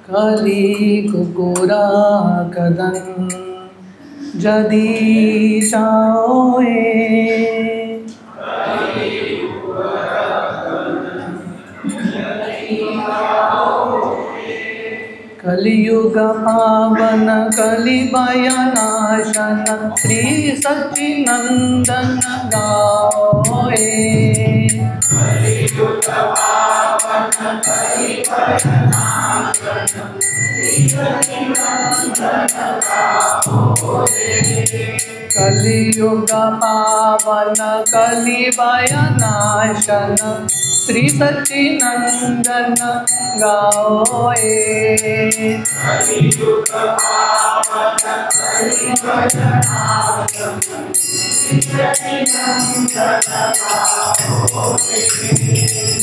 कली कुकुरा कदन जदि चाओए कलियुग पावन कलिभयनाशन श्री सच्चिनंदन गाओए कलियुग पावन कलिभयनाशन श्री सच्चिनंदन गाओए कलियुग पावन कलिभयनाशन श्री सच्चिनंदन गाओए कलियुग पावन कलिभयनाशन श्री सच्चिनंदन गाओए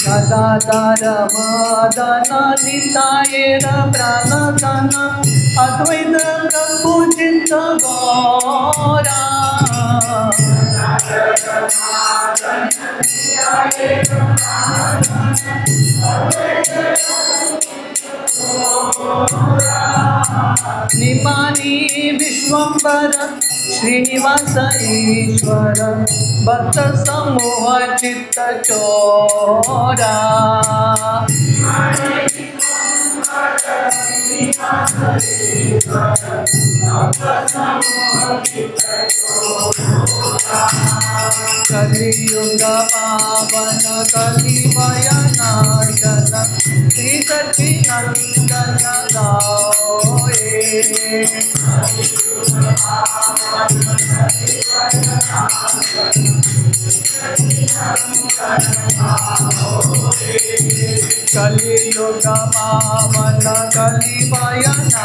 गदाधर मदन नितायर प्राणधन अद्वैत प्रभु चित्त गौरा निमानी विश्वंबर श्रीनिवास ईश्वर भक्त समूह चित्त चोरा कलियुग पावन कलिभयनाशन श्री सच्चिनंदन गाओए कलियुग पावन कलिभयनाशन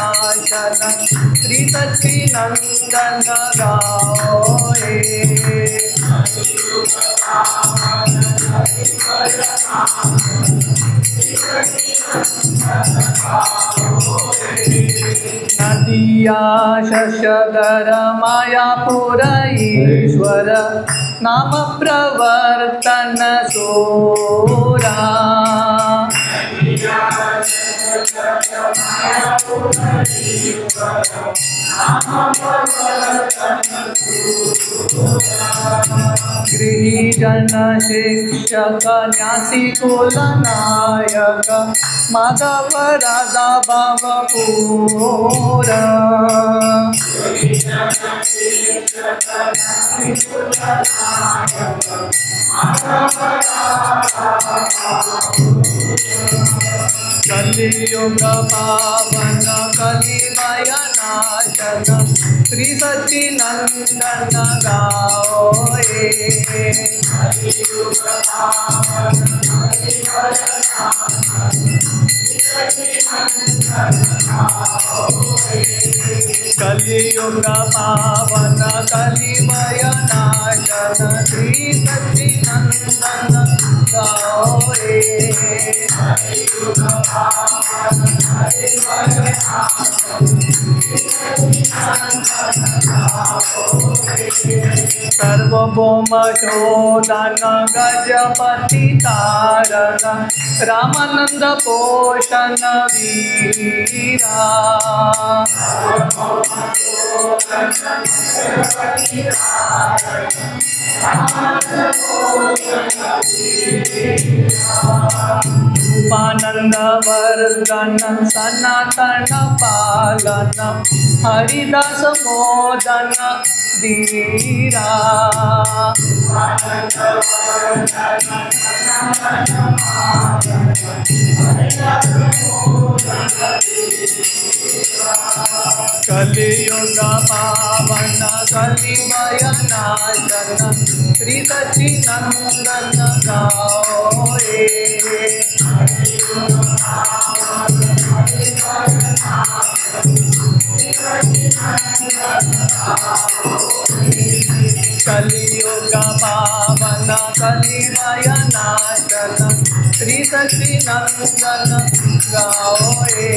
श्री सच्चिनंदन गाओए नदिया शशधर मायापुर ईश्वर नाम प्रवर्तन सोरा गृहीजन शिक्षक न्यासी कुल नायक माधव राधा भाव पूरा कलियुग पावन कलिभयनाशन श्री सच्चिनंदन गाओए कलियुग पावन कलिभयनाशन श्री सच्चिनंदन गाओए सर्वभौम शोधन गजपति तारण रामानंद पोषण वीरा रूपानंद वर्धन सनातन पालन हरिदास मोदन धीरा कलियुग पावन कलिभयनाशन श्री सच्चिनंदन गाओए कलियुग पावन कलिभयनाशन श्री सच्चिनंदन गाओए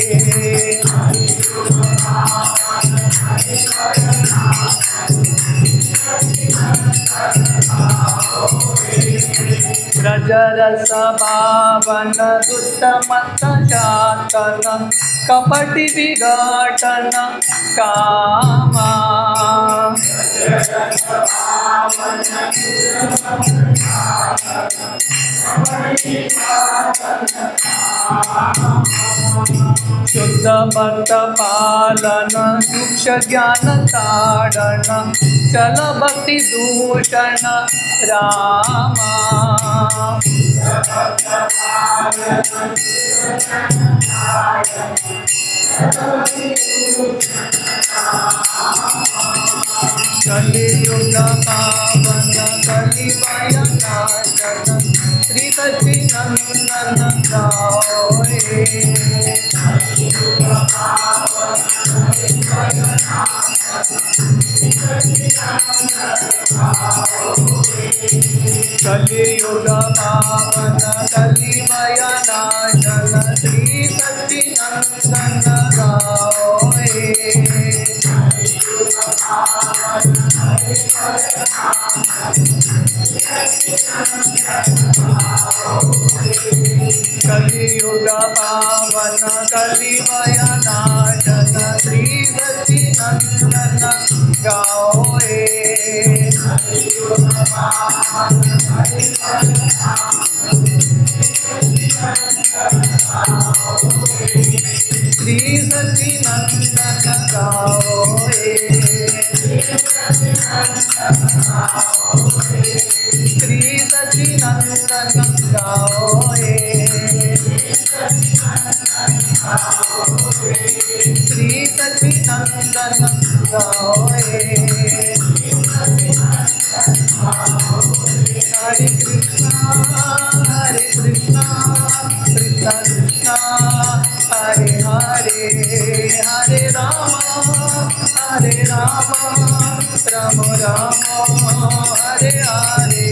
ब्रज रस भावन दुष्टमत चातन कपटि विघटन कामा शुद्ध भक्त पालन सूक्ष ज्ञान ताड़न चल भक्ति दूषण रामा कलियुग पावन कलिवय नाशन श्री सच्चिदानंद गाओ कलियुग पावन कलिवय नाशन श्री सच्चिदानंद गाओ कलियुग पावन कलिवय नाशन श्री सच्चिदानंद गाओ श्री सच्चिदानंद गाओ श्री सच्चिदानंद गाओ श्री सच्चिदानंद गाओ हरे कृष्णा कृष्णा कृष्णा हरे हरे हरे राम राम राम हरे हरे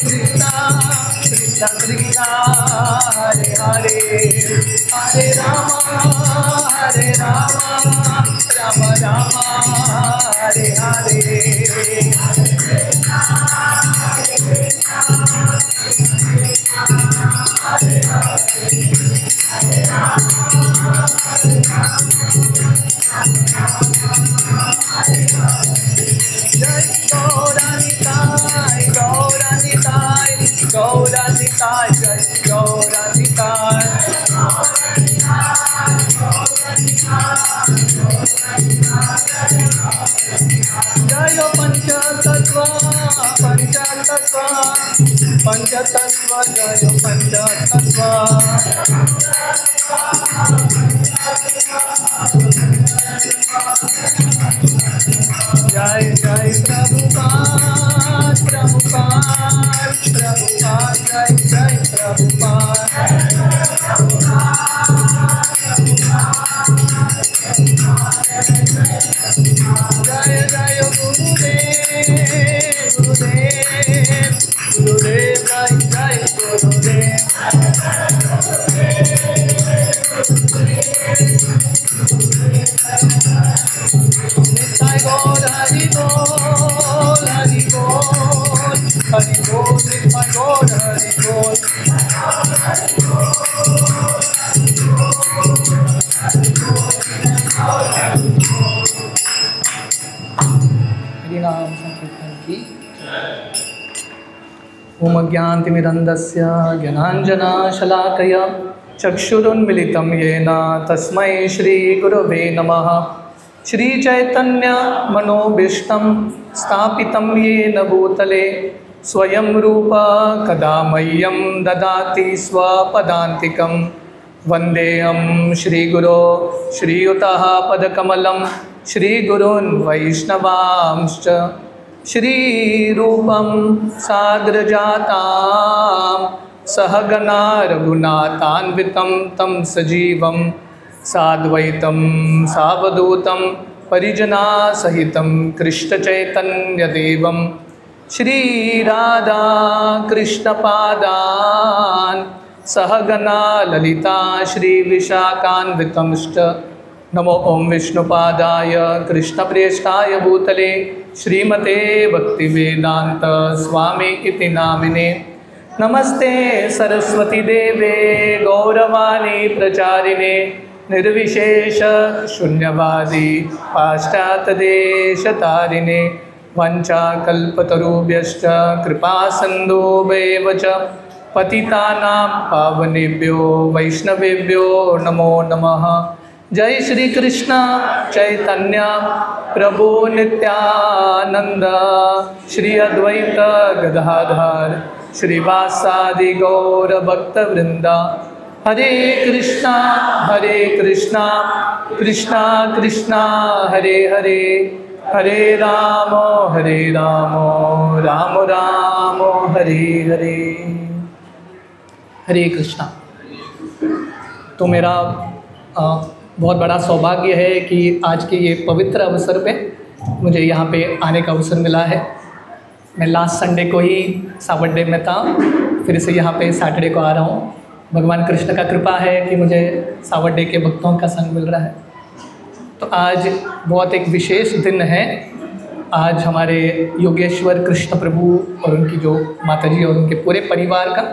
कृष्णा कृष्णा हरे हरे हरे राम राम राम हरे हरे जय गौरानिताय गौरानिताय गौरानिताय जय गौरानिताय जय पंचतत्व पंचतत्व पंचतत्व जय पंचतत्व जय जय प्रभुपाद प्रभुपाद प्रभुपाद जय जय प्रभुपाद जय जय गुरुदेव गुरुदेव गुरुदेव जय जय गुरुदेव निताय गौर हरि बोल हरि बोल हरि बोल निताय गौर हरि बोल हरि नाम संकीर्तन की ओम ज्ञानतिमिरन्धस्य ज्ञानाञ्जनशलाकया चक्षुरुन्मिलितं येन तस्मै श्रीगुरवे नमः। श्रीचैतन्यमनोभीष्टं स्थापितं येन भूतले स्वयं रूप कदा मह्यं ददाति स्वपदान्तिकं। वन्देऽहं श्रीगुरो श्रीयुतः पदकमलं श्रीगुरून् वैष्णवांश्च श्रीरूपं साग्रजातां सहगना रघुनाथान्वितं तं सजीवं साद्वैतं सावधूतं परिजनासहितं कृष्णचैतन्यदेवं श्री राधा कृष्ण पादान सहगना ललिता श्री विशाखान्वितंश्च नमो ओम विष्णुपादाय कृष्णप्रेष्ठाय भूतले श्रीमते भक्तिवेदांत स्वामी इति नामिने नमस्ते सरस्वती देवे गौरवाणी प्रचारिणे निर्विशेष शून्यवादी पाश्चात्यदेशतारिणे वंचाकल्पतरुभ्यश्च कृपासिन्धुभ्येव च पतितानां पावनेभ्यो वैष्णवेभ्यो नमो नमः। जय श्री कृष्ण चैतन्य प्रभु नित्यानंद श्री अद्वैत गदाधर श्रीवासादि गौर भक्त वृंदा। हरे कृष्णा कृष्णा कृष्णा हरे हरे, हरे राम राम राम हरे हरे। हरे कृष्णा। तो मेरा बहुत बड़ा सौभाग्य है कि आज के ये पवित्र अवसर पे मुझे यहाँ पे आने का अवसर मिला है। मैं लास्ट संडे को ही सावड्डे में था, फिर से यहाँ पे सैटरडे को आ रहा हूँ। भगवान कृष्ण का कृपा है कि मुझे सावड्डे के भक्तों का संग मिल रहा है। तो आज बहुत एक विशेष दिन है। आज हमारे योगेश्वर कृष्ण प्रभु और उनकी जो माताजी और उनके पूरे परिवार का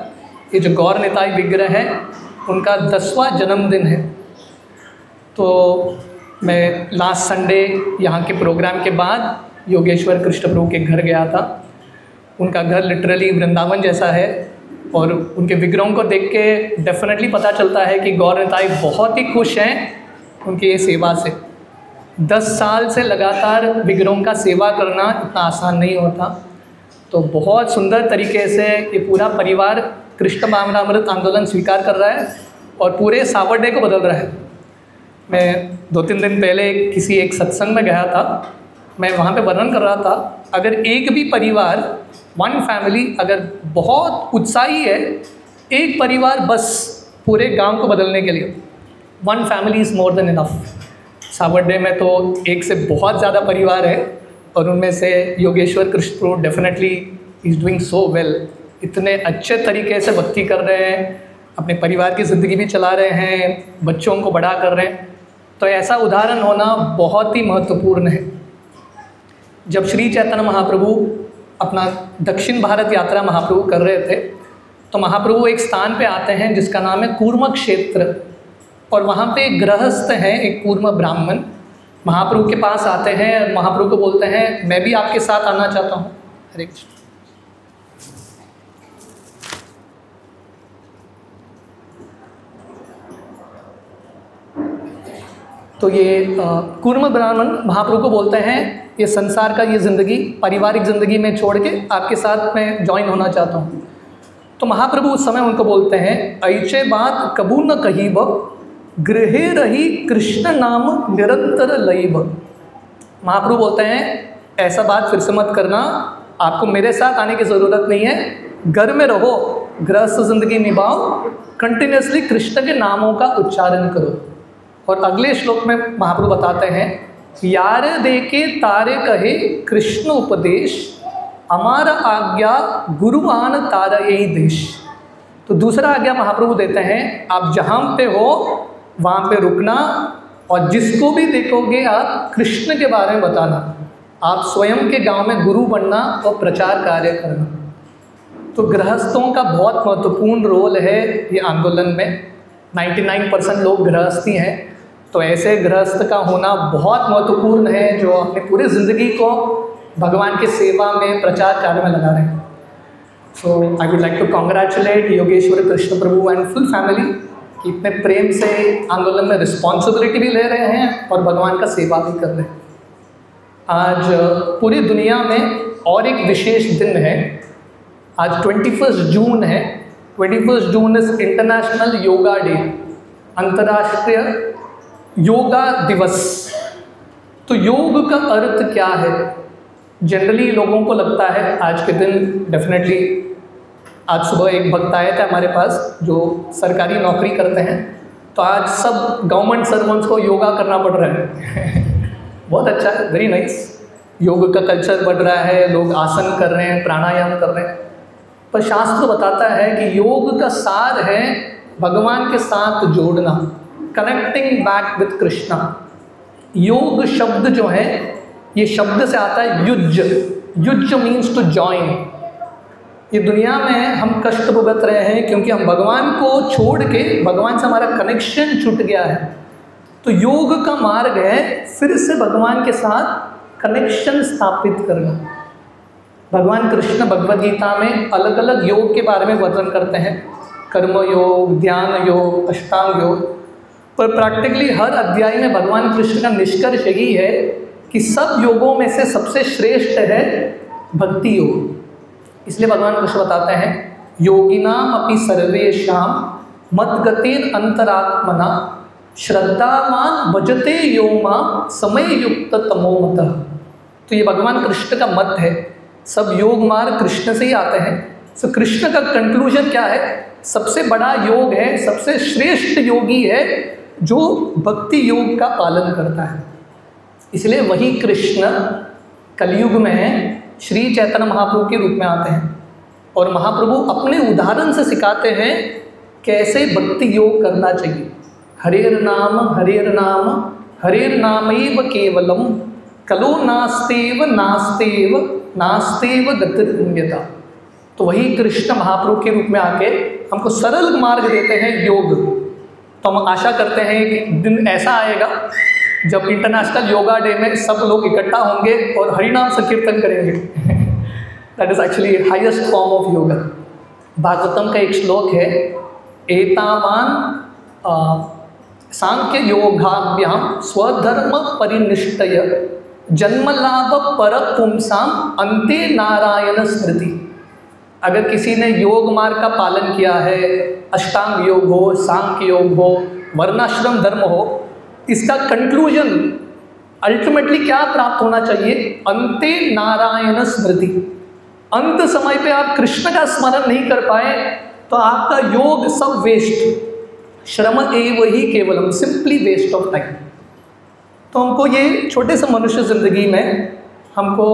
ये जो गौर निताई विग्रह है उनका 10वां जन्मदिन है। तो मैं लास्ट संडे यहाँ के प्रोग्राम के बाद योगेश्वर कृष्ण प्रभु के घर गया था। उनका घर लिटरली वृंदावन जैसा है और उनके विग्रहों को देख के डेफिनेटली पता चलता है कि गौर निताई बहुत ही खुश हैं उनकी ये सेवा से। 10 साल से लगातार विग्रहों का सेवा करना इतना आसान नहीं होता। तो बहुत सुंदर तरीके से ये पूरा परिवार कृष्ण भावनामृत आंदोलन स्वीकार कर रहा है और पूरे सावड्डे को बदल रहा है। मैं 2-3 दिन पहले किसी एक सत्संग में गया था। मैं वहाँ पे वर्णन कर रहा था, अगर एक भी परिवार, वन फैमिली अगर बहुत उत्साही है, एक परिवार बस पूरे गांव को बदलने के लिए, one family is more than enough. सावड्डे में तो एक से बहुत ज़्यादा परिवार है और उनमें से Yogeshwar Krishna Prabhu definitely is doing so well. इतने अच्छे तरीके से भक्ति कर रहे हैं, अपने परिवार की ज़िंदगी भी चला रहे हैं, बच्चों को बड़ा कर रहे हैं। तो ऐसा उदाहरण होना बहुत ही महत्वपूर्ण है। जब श्री चैतन्य महाप्रभु अपना दक्षिण भारत यात्रा महाप्रभु कर रहे थे तो महाप्रभु एक स्थान पे आते हैं जिसका नाम है कूर्म क्षेत्र, और वहाँ पे एक गृहस्थ हैं, एक कूर्म ब्राह्मण महाप्रभु के पास आते हैं और महाप्रभु को बोलते हैं, मैं भी आपके साथ आना चाहता हूँ। हरे कृष्ण। तो ये कूर्म ब्राह्मण महाप्रभु को बोलते हैं, ये संसार का ये ज़िंदगी, पारिवारिक ज़िंदगी में छोड़ के आपके साथ मैं ज्वाइन होना चाहता हूँ। तो महाप्रभु उस समय उनको बोलते हैं, ऐचे बात कबू न कहीब, गृहे रही कृष्ण नाम निरंतर लईब। महाप्रभु बोलते हैं, ऐसा बात फिर से मत करना, आपको मेरे साथ आने की ज़रूरत नहीं है, घर में रहो, गृहस्थ ज़िंदगी निभाओ, कंटिन्यूसली कृष्ण के नामों का उच्चारण करो। और अगले श्लोक में महाप्रभु बताते हैं, यार देके तारे कहे कृष्ण उपदेश, हमारा आज्ञा गुरुआन तारा यही देश। तो दूसरा आज्ञा महाप्रभु देते हैं, आप जहाँ पे हो वहाँ पे रुकना और जिसको भी देखोगे आप कृष्ण के बारे में बताना, आप स्वयं के गांव में गुरु बनना और प्रचार कार्य करना। तो गृहस्थों का बहुत महत्वपूर्ण रोल है ये आंदोलन में। 99% लोग गृहस्थी हैं, तो ऐसे गृहस्थ का होना बहुत महत्वपूर्ण है जो अपनी पूरी ज़िंदगी को भगवान की सेवा में प्रचार कार्य में लगा रहे हैं। So I would like to congratulate Yogeshwar Krishna Prabhu and full family कि इतने प्रेम से आंदोलन में रिस्पॉन्सिबिलिटी भी ले रहे हैं और भगवान का सेवा भी कर रहे हैं। आज पूरी दुनिया में और एक विशेष दिन है। आज 21 जून है। 21 June is international yoga day, अंतर्राष्ट्रीय योगा दिवस। तो योग का अर्थ क्या है? जनरली लोगों को लगता है आज के दिन डेफिनेटली, आज सुबह एक भक्त आए थे हमारे पास जो सरकारी नौकरी करते हैं, तो आज सब गवर्नमेंट सर्वेंट्स को योगा करना पड़ रहा है बहुत अच्छा है, वेरी नाइस। योग का कल्चर बढ़ रहा है, लोग आसन कर रहे हैं, प्राणायाम कर रहे हैं, पर शास्त्र बताता है कि योग का सार है भगवान के साथ जोड़ना, कनेक्टिंग बैक विथ कृष्णा। योग शब्द जो है ये शब्द से आता है युज। युज मीन्स टू जॉइन। ये दुनिया में हम कष्ट भुगत रहे हैं क्योंकि हम भगवान को छोड़ के, भगवान से हमारा कनेक्शन छूट गया है। तो योग का मार्ग है फिर से भगवान के साथ कनेक्शन स्थापित करना। भगवान कृष्ण भगवद गीता में अलग अलग योग के बारे में वर्णन करते हैं, कर्म योग, ध्यान योग, अष्टांग योग, पर प्रैक्टिकली हर अध्याय में भगवान कृष्ण का निष्कर्ष यही है कि सब योगों में से सबसे श्रेष्ठ है भक्ति योग। इसलिए भगवान कृष्ण बताते हैं योगिनाम अपि सर्वेषां मद्गतेन अंतरात्मना श्रद्धावान भजते यो मां समय युक्त तमो मतः। तो ये भगवान कृष्ण का मत है, सब योग मार्ग कृष्ण से ही आते हैं। सो कृष्ण का कंक्लूजन क्या है? सबसे बड़ा योग है, सबसे श्रेष्ठ योगी है जो भक्ति योग का पालन करता है। इसलिए वही कृष्ण कलयुग में श्री चैतन्य महाप्रभु के रूप में आते हैं और महाप्रभु अपने उदाहरण से सिखाते हैं कैसे भक्ति योग करना चाहिए। हरेर नाम हरेर नामैव केवलम कलो नास्तेव नास्तेव नास्तेव गतिर्गम्यता। तो वही कृष्ण महाप्रभु के रूप में आके हमको सरल मार्ग देते हैं योग। तो हम आशा करते हैं कि दिन ऐसा आएगा जब इंटरनेशनल योगा डे में सब लोग इकट्ठा होंगे और हरिनाम संकीर्तन करेंगे। That is actually highest form of yoga. Bhagavatam का एक श्लोक है, एतावान सांख्य योगाभ्याम स्वधर्म परिनिष्ठय जन्मलाभ पर पुंसाम अंते नारायण स्मृति। अगर किसी ने योग मार्ग का पालन किया है, अष्टांग योग हो, सांख्य योग हो, वर्णाश्रम धर्म हो, इसका कंक्लूजन अल्टीमेटली क्या प्राप्त होना चाहिए? अंते नारायण स्मृति। अंत समय पे आप कृष्ण का स्मरण नहीं कर पाए तो आपका योग सब वेस्ट, श्रम एव ही केवलम, सिंपली वेस्ट ऑफ टाइम। तो हमको ये छोटे से मनुष्य ज़िंदगी में हमको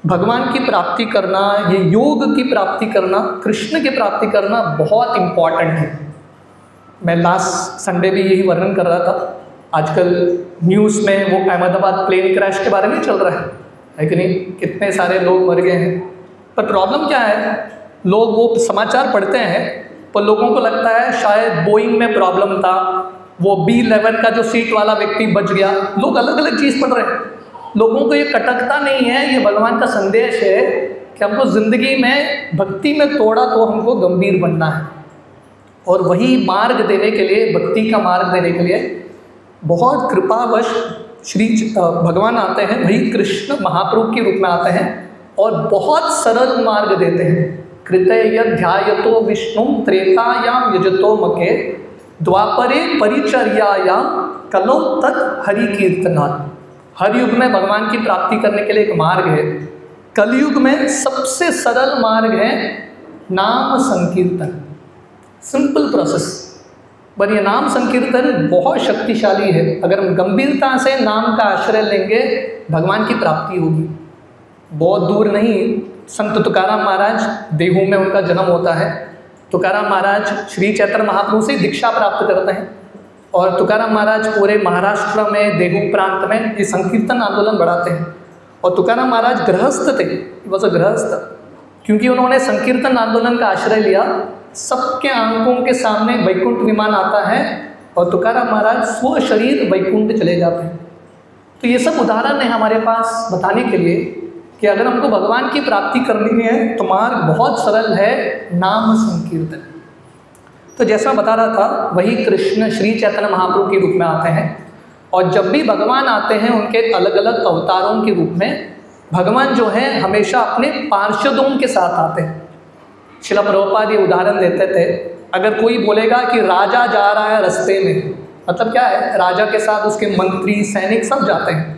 भगवान की प्राप्ति करना, ये योग की प्राप्ति करना, कृष्ण की प्राप्ति करना बहुत इम्पॉर्टेंट है। मैं लास्ट संडे भी यही वर्णन कर रहा था। आजकल न्यूज़ में वो अहमदाबाद प्लेन क्रैश के बारे में चल रहा है कि नहीं? कितने सारे लोग मर गए हैं। पर प्रॉब्लम क्या है, लोग वो समाचार पढ़ते हैं पर लोगों को लगता है शायद बोइंग में प्रॉब्लम था, वो B11 का जो सीट वाला व्यक्ति बच गया। लोग अलग अलग चीज़ पढ़ रहे हैं। लोगों को ये कटकता नहीं है। ये भगवान का संदेश है कि हमको ज़िंदगी में भक्ति में थोड़ा तो हमको गंभीर बनना है, और वही मार्ग देने के लिए, भक्ति का मार्ग देने के लिए बहुत कृपावश श्री भगवान आते हैं, वही कृष्ण महाप्रभु के रूप में आते हैं और बहुत सरल मार्ग देते हैं। कृतय ध्यायतो विष्णु त्रेतायाम यजतो मके द्वापरे परिचर्यायाम कलौ तत् हरि कीर्तनात्। हर युग में भगवान की प्राप्ति करने के लिए एक मार्ग है। कलयुग में सबसे सरल मार्ग है नाम संकीर्तन, सिंपल प्रोसेस। पर ये नाम संकीर्तन बहुत शक्तिशाली है। अगर हम गंभीरता से नाम का आश्रय लेंगे भगवान की प्राप्ति होगी। बहुत दूर नहीं, संत तुकाराम महाराज, देहू में उनका जन्म होता है। तुकाराम महाराज श्री चैतन्य महाप्रभु से दीक्षा प्राप्त करते हैं और तुकाराम महाराज पूरे महाराष्ट्र में, देहू प्रांत में ये संकीर्तन आंदोलन बढ़ाते हैं। और तुकाराम महाराज गृहस्थ थे, वह गृहस्थ, क्योंकि उन्होंने संकीर्तन आंदोलन का आश्रय लिया। सबके आंखों के सामने वैकुंठ विमान आता है और तुकाराम महाराज स्व शरीर वैकुंठ चले जाते हैं। तो ये सब उदाहरण है हमारे पास बताने के लिए कि अगर हमको भगवान की प्राप्ति करनी है तो मार्ग बहुत सरल है, नाम संकीर्तन। तो जैसा मैं बता रहा था, वही कृष्ण श्री चैतन्य महाप्रभु के रूप में आते हैं और जब भी भगवान आते हैं उनके अलग अलग अवतारों के रूप में भगवान जो है हमेशा अपने पार्षदों के साथ आते हैं। श्रील प्रभुपाद ये उदाहरण देते थे, अगर कोई बोलेगा कि राजा जा रहा है रास्ते में, मतलब क्या है, राजा के साथ उसके मंत्री, सैनिक सब जाते हैं,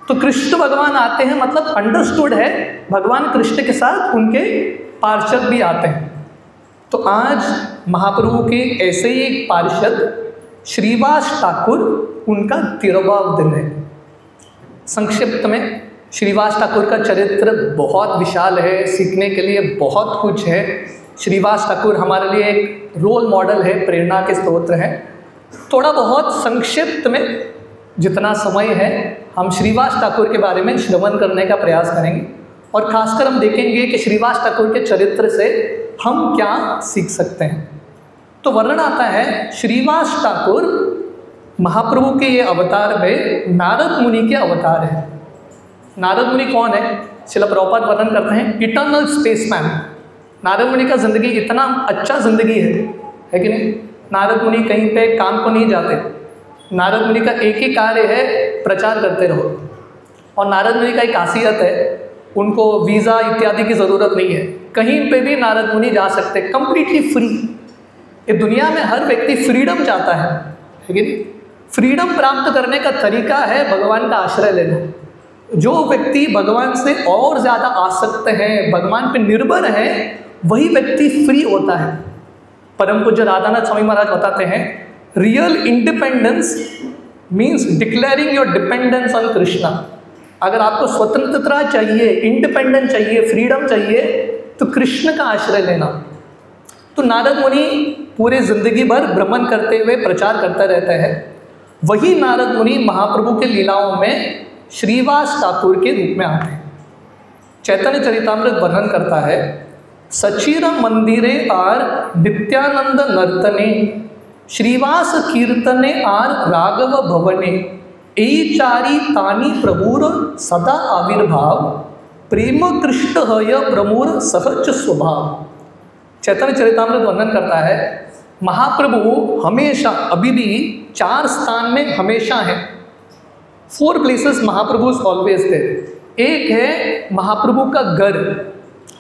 तो कृष्ण भगवान आते हैं, मतलब अंडरस्टूड है भगवान कृष्ण के साथ उनके पार्षद भी आते हैं। तो आज महाप्रभु के ऐसे ही एक पार्षद श्रीवास ठाकुर, उनका 13वां दिन है। संक्षिप्त में श्रीवास ठाकुर का चरित्र बहुत विशाल है, सीखने के लिए बहुत कुछ है। श्रीवास ठाकुर हमारे लिए एक रोल मॉडल है, प्रेरणा के स्रोत हैं। थोड़ा बहुत संक्षिप्त में जितना समय है हम श्रीवास ठाकुर के बारे में श्रवण करने का प्रयास करेंगे और खासकर हम देखेंगे कि श्रीवास ठाकुर के चरित्र से हम क्या सीख सकते हैं। तो वर्णन आता है, श्रीवास ठाकुर महाप्रभु के ये अवतार में नारद मुनि के अवतार हैं। नारद मुनि कौन है? श्रील प्रभुपाद वर्णन करते हैं, इटर्नल स्पेसमैन। नारद मुनि का ज़िंदगी इतना अच्छा ज़िंदगी है कि नहीं? नारद मुनि कहीं पे काम को नहीं जाते। नारद मुनि का एक ही कार्य है, प्रचार करते रहो। और नारद मुनि का एक खासियत है, उनको वीज़ा इत्यादि की ज़रूरत नहीं है, कहीं पे भी नारद मुनि जा सकते, कंप्लीटली फ्री। ये दुनिया में हर व्यक्ति फ्रीडम चाहता है कि नहीं? फ्रीडम प्राप्त करने का तरीका है भगवान का आश्रय लेना। जो व्यक्ति भगवान से और ज़्यादा आसक्त है, भगवान पे निर्भर है, वही व्यक्ति फ्री होता है। परम पूज्य राधानाथ स्वामी महाराज बताते हैं, real independence means declaring your dependence on Krishna. अगर आपको स्वतंत्रता चाहिए, इंडिपेंडेंस चाहिए, फ्रीडम चाहिए, तो कृष्ण का आश्रय लेना। तो नारद मुनि पूरे ज़िंदगी भर भ्रमण करते हुए प्रचार करते रहते हैं। वही नारद मुनि महाप्रभु के लीलाओं में श्रीवास ठाकुर के रूप में आते हैं। चैतन्य चरितामृत वर्णन करता है, सचिर मंदिरे are Nityanand नर्तने, Shrivas Kirtane are Raghav भवने, ए चारी तानी प्रभुर सदा आविर्भाव, प्रेम कृष्ण हय प्रमुर सहज स्वभाव। चैतन्य चरितामृत वर्णन करता है, महाप्रभु हमेशा अभी भी 4 स्थान में हमेशा है। 4 प्लेसेस महाप्रभु ऑलवेज थे। एक है महाप्रभु का घर,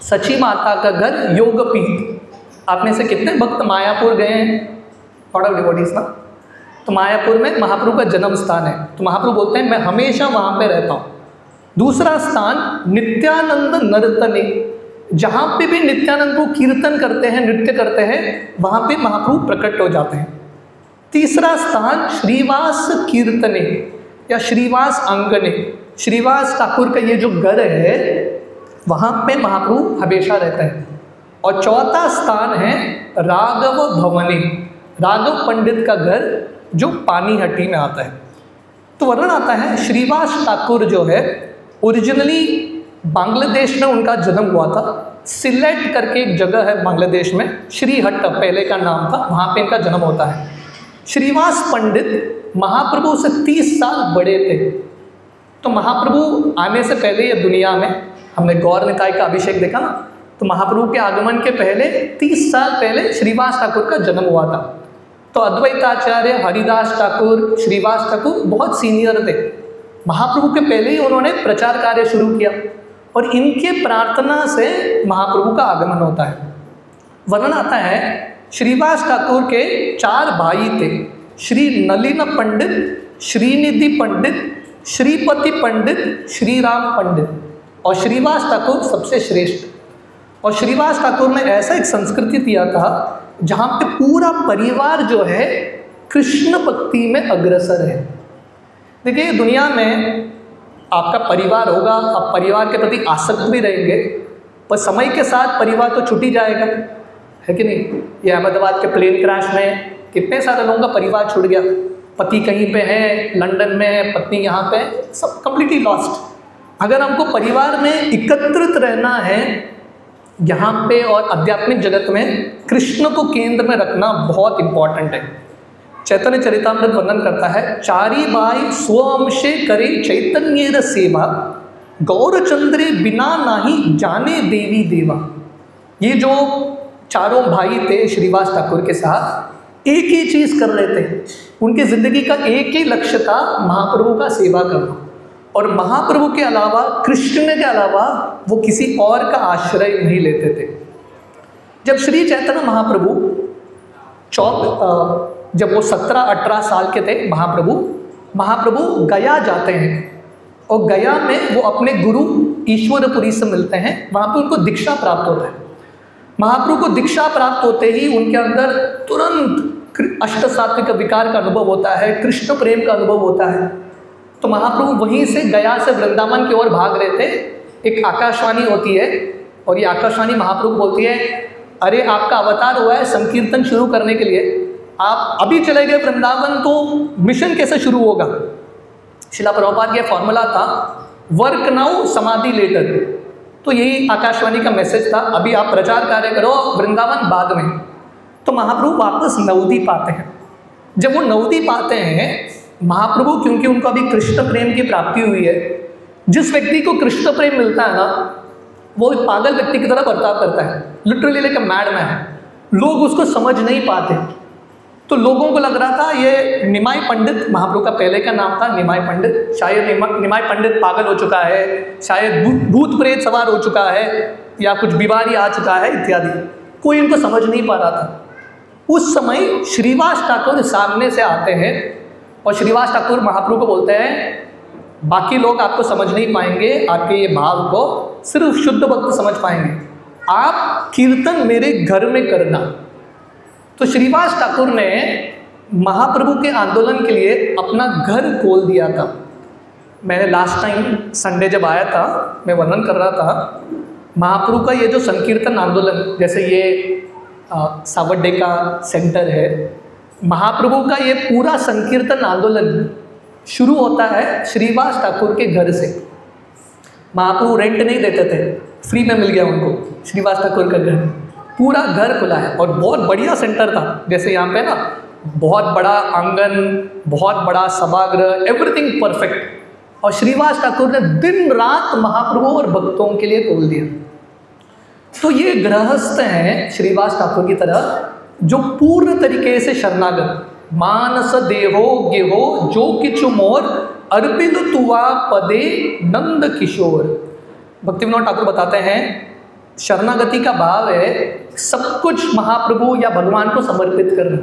सची माता का घर योगपीठ। आप में से कितने भक्त मायापुर गए हैं? थोड़ा डिवोटीज ना, तो मायापुर में महाप्रभु का जन्म स्थान है। तो महाप्रभु बोलते हैं मैं हमेशा वहाँ पे रहता हूँ। दूसरा स्थान नित्यानंद नर्तने, जहाँ पे भी नित्यानंद को कीर्तन करते हैं, नृत्य करते हैं, वहाँ पे महाप्रभु प्रकट हो जाते हैं। तीसरा स्थान श्रीवास कीर्तने या श्रीवास अंगने, श्रीवास ठाकुर का ये जो घर है वहाँ पे महाप्रभु हमेशा रहते हैं। और चौथा स्थान है राघव भवने, राघव पंडित का घर जो पानीहट्टी में आता है। तो वर्णन आता है, श्रीवास ठाकुर जो है ओरिजिनली बांग्लादेश में उनका जन्म हुआ था। सिलेट करके एक जगह है बांग्लादेश में, श्रीहट्ट पहले का नाम था, वहाँ पे इनका जन्म होता है। श्रीवास पंडित महाप्रभु से 30 साल बड़े थे। तो महाप्रभु आने से पहले ये दुनिया में, हमने गौर निताय का अभिषेक देखा ना, तो महाप्रभु के आगमन के पहले 30 साल पहले श्रीवास ठाकुर का जन्म हुआ था। तो अद्वैताचार्य हरिदास ठाकुर, श्रीवास ठाकुर बहुत सीनियर थे। महाप्रभु के पहले ही उन्होंने प्रचार कार्य शुरू किया और इनके प्रार्थना से महाप्रभु का आगमन होता है। वर्णन आता है, श्रीवास ठाकुर के 4 भाई थे, श्री नलिन पंडित, श्रीनिधि पंडित, श्रीपति पंडित, श्री राम पंडित, और श्रीवास ठाकुर सबसे श्रेष्ठ। और श्रीवास ठाकुर ने ऐसा एक संस्कृति दिया था जहाँ पे पूरा परिवार जो है कृष्ण भक्ति में अग्रसर है। देखिए दुनिया में आपका परिवार होगा, आप परिवार के प्रति आसक्त भी रहेंगे, पर समय के साथ परिवार तो छूट ही जाएगा, है कि नहीं? ये अहमदाबाद के प्लेन क्रैश में कितने सारे लोगों का परिवार छूट गया। पति कहीं पे है, लंदन में है, पत्नी यहाँ पे, सब कंप्लीटली लॉस्ट। अगर हमको परिवार में एकत्रित रहना है यहाँ पे और आध्यात्मिक जगत में, कृष्ण को केंद्र में रखना बहुत इम्पॉर्टेंट है। चैतन्य चरितामृत वर्णन करता है, चारी बाई स्वअंशे करे चैतन्य सेवा, गौरचंद्रे बिना नाही जाने देवी देवा। ये जो चारों भाई थे श्रीवास ठाकुर के साथ, एक ही चीज़ कर रहे थे। उनकी ज़िंदगी का एक ही लक्ष्य था, महाप्रभु का सेवा करना। और महाप्रभु के अलावा, कृष्ण के अलावा वो किसी और का आश्रय नहीं लेते थे। जब श्री चैतन्य महाप्रभु जब वो 17-18 साल के थे, महाप्रभु गया जाते हैं और गया में वो अपने गुरु ईश्वरपुरी से मिलते हैं। वहाँ पे उनको दीक्षा प्राप्त होता है। महाप्रभु को दीक्षा प्राप्त होते ही उनके अंदर तुरंत अष्ट सात्विक विकार का अनुभव होता है, कृष्ण प्रेम का अनुभव होता है। तो महाप्रभु वहीं से गया से वृंदावन की ओर भाग रहे थे। एक आकाशवाणी होती है और ये आकाशवाणी महाप्रभु बोलती है, अरे आपका अवतार हुआ है संकीर्तन शुरू करने के लिए, आप अभी चले गए वृंदावन तो मिशन कैसे शुरू होगा। शिला प्रभुपाद का फॉर्मूला था वर्क नाउ समाधि लेटर। तो यही आकाशवाणी का मैसेज था, अभी आप प्रचार कार्य करो, वृंदावन बाद में। तो महाप्रभु वापस नवद्वीप आते हैं। जब वो नवद्वीप आते हैं महाप्रभु, क्योंकि उनको अभी कृष्ण प्रेम की प्राप्ति हुई है, जिस व्यक्ति को कृष्ण प्रेम मिलता है ना वो एक पागल व्यक्ति की तरह बर्ताव करता है, लिटरली लाइक अ मैडमैन। लोग उसको समझ नहीं पाते। तो लोगों को लग रहा था ये निमाई पंडित, महाप्रभु का पहले का नाम था निमाई पंडित, शायद निमाई पंडित पागल हो चुका है, शायद भूत प्रेत सवार हो चुका है, या कुछ बीमारी आ चुका है इत्यादि। कोई इनको समझ नहीं पा रहा था। उस समय श्रीवास ठाकुर सामने से आते हैं और श्रीवास ठाकुर महाप्रभु को बोलते हैं, बाकी लोग आपको समझ नहीं पाएंगे, आपके ये भाव को सिर्फ शुद्ध भक्त समझ पाएंगे, आप कीर्तन मेरे घर में करना। तो श्रीवास ठाकुर ने महाप्रभु के आंदोलन के लिए अपना घर खोल दिया था। मैंने लास्ट टाइम संडे जब आया था मैं वर्णन कर रहा था महाप्रभु का ये जो संकीर्तन आंदोलन, जैसे ये सावड्डे का सेंटर है, महाप्रभु का ये पूरा संकीर्तन आंदोलन शुरू होता है श्रीवास ठाकुर के घर से। महाप्रभु रेंट नहीं देते थे, फ्री में मिल गया उनको श्रीवास ठाकुर का घर, पूरा घर खुला है और बहुत बढ़िया सेंटर था। जैसे यहाँ पे ना बहुत बड़ा आंगन, बहुत बड़ा सभागृह, एवरीथिंग परफेक्ट। और श्रीवास ठाकुर ने दिन रात महाप्रभु और भक्तों के लिए खोल दिया। तो ये गृहस्थ हैं श्रीवास ठाकुर की तरह, जो पूर्ण तरीके से शरणागत, मानस देहो गेहो जो किचु मोर अर्पित तुआ पदे नंद किशोर। भक्ति विनोद ठाकुर बताते हैं शरणागति का भाव है सब कुछ महाप्रभु या भगवान को समर्पित करना।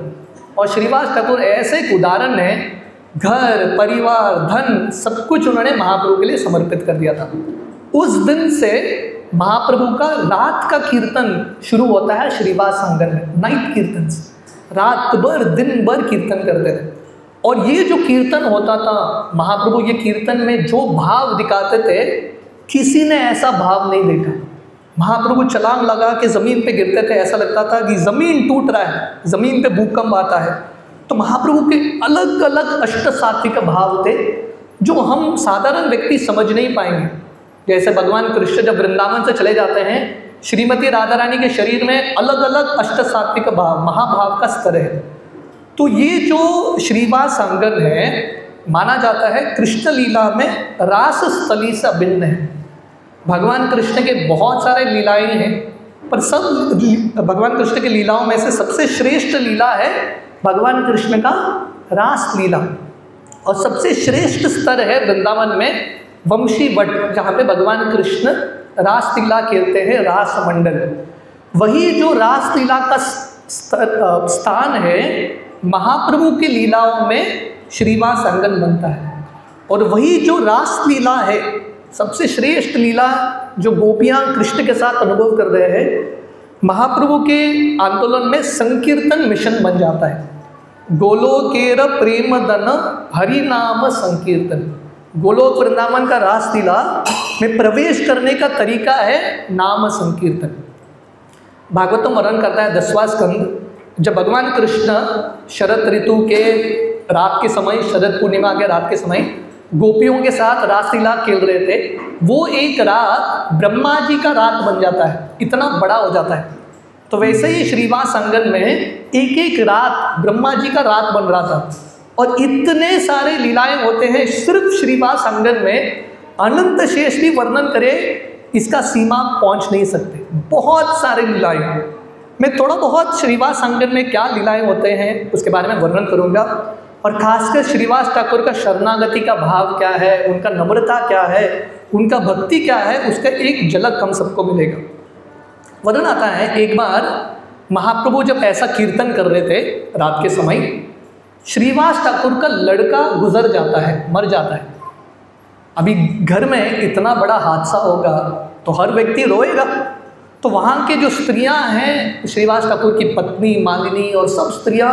और श्रीवास ठाकुर ऐसे एक उदाहरण है, घर परिवार धन सब कुछ उन्होंने महाप्रभु के लिए समर्पित कर दिया था। उस दिन से महाप्रभु का रात का कीर्तन शुरू होता है श्रीवास आंगन में, नाइट कीर्तन, रात भर दिन भर कीर्तन करते थे। और ये जो कीर्तन होता था महाप्रभु ये कीर्तन में जो भाव दिखाते थे किसी ने ऐसा भाव नहीं देखा। महाप्रभु छलांग लगा के ज़मीन पे गिरते थे, ऐसा लगता था कि ज़मीन टूट रहा है, ज़मीन पे भूकंप आता है। तो महाप्रभु के अलग अलग अष्ट सात्विक भाव थे जो हम साधारण व्यक्ति समझ नहीं पाएंगे। जैसे भगवान कृष्ण जब वृंदावन से चले जाते हैं, श्रीमती राधा रानी के शरीर में अलग अलग अष्ट सात्विक भाव महाभाव का स्तर है। तो ये जो श्रीवास आंगन है माना जाता है कृष्ण लीला में रास स्थली से अभिन्न है। भगवान कृष्ण के बहुत सारे लीलाएं हैं, पर सब भगवान कृष्ण की लीलाओं में से सबसे श्रेष्ठ लीला है भगवान कृष्ण का रास लीला। और सबसे श्रेष्ठ स्तर है वृंदावन में वंशी वट, जहाँ पे भगवान कृष्ण रास लीला खेलते हैं, रास मंडल। वही जो रास लीला का स्थान है महाप्रभु की लीलाओं में श्रीवास आंगन बनता है। और वही जो रास लीला है सबसे श्रेष्ठ लीला जो गोपियाँ कृष्ण के साथ अनुभव कर रहे हैं, महाप्रभु के आंदोलन में संकीर्तन मिशन बन जाता है। गोलोकेर प्रेम दन हरि नाम संकीर्तन। गोलोक वृंदावन का रास लीला में प्रवेश करने का तरीका है नाम संकीर्तन। भागवतम वर्णन करता है 10वां स्कंद, जब भगवान कृष्ण शरद ऋतु के रात के समय, शरद पूर्णिमा के रात के समय गोपियों के साथ रासलीला खेल रहे थे, वो एक रात ब्रह्मा जी का रात बन जाता है, इतना बड़ा हो जाता है। तो वैसे ही श्रीवास आंगन में एक एक रात ब्रह्मा जी का रात बन रहा था। और इतने सारे लीलाएं होते हैं सिर्फ श्रीवास आंगन में, अनंत शेष भी वर्णन करे इसका सीमा पहुंच नहीं सकते। बहुत सारे लीलाएं, मैं थोड़ा बहुत श्रीवास आंगन में क्या लीलाएं होते हैं उसके बारे में वर्णन करूंगा। और खासकर श्रीवास ठाकुर का शरणागति का भाव क्या है, उनका नम्रता क्या है, उनका भक्ति क्या है, उसका एक झलक हम सबको मिलेगा। वर्णन आता है एक बार महाप्रभु जब ऐसा कीर्तन कर रहे थे रात के समय, श्रीवास ठाकुर का लड़का गुजर जाता है, मर जाता है। अभी घर में इतना बड़ा हादसा होगा तो हर व्यक्ति रोएगा। तो वहाँ के जो स्त्रियाँ हैं, श्रीवास ठाकुर की पत्नी मालिनी और सब स्त्रियाँ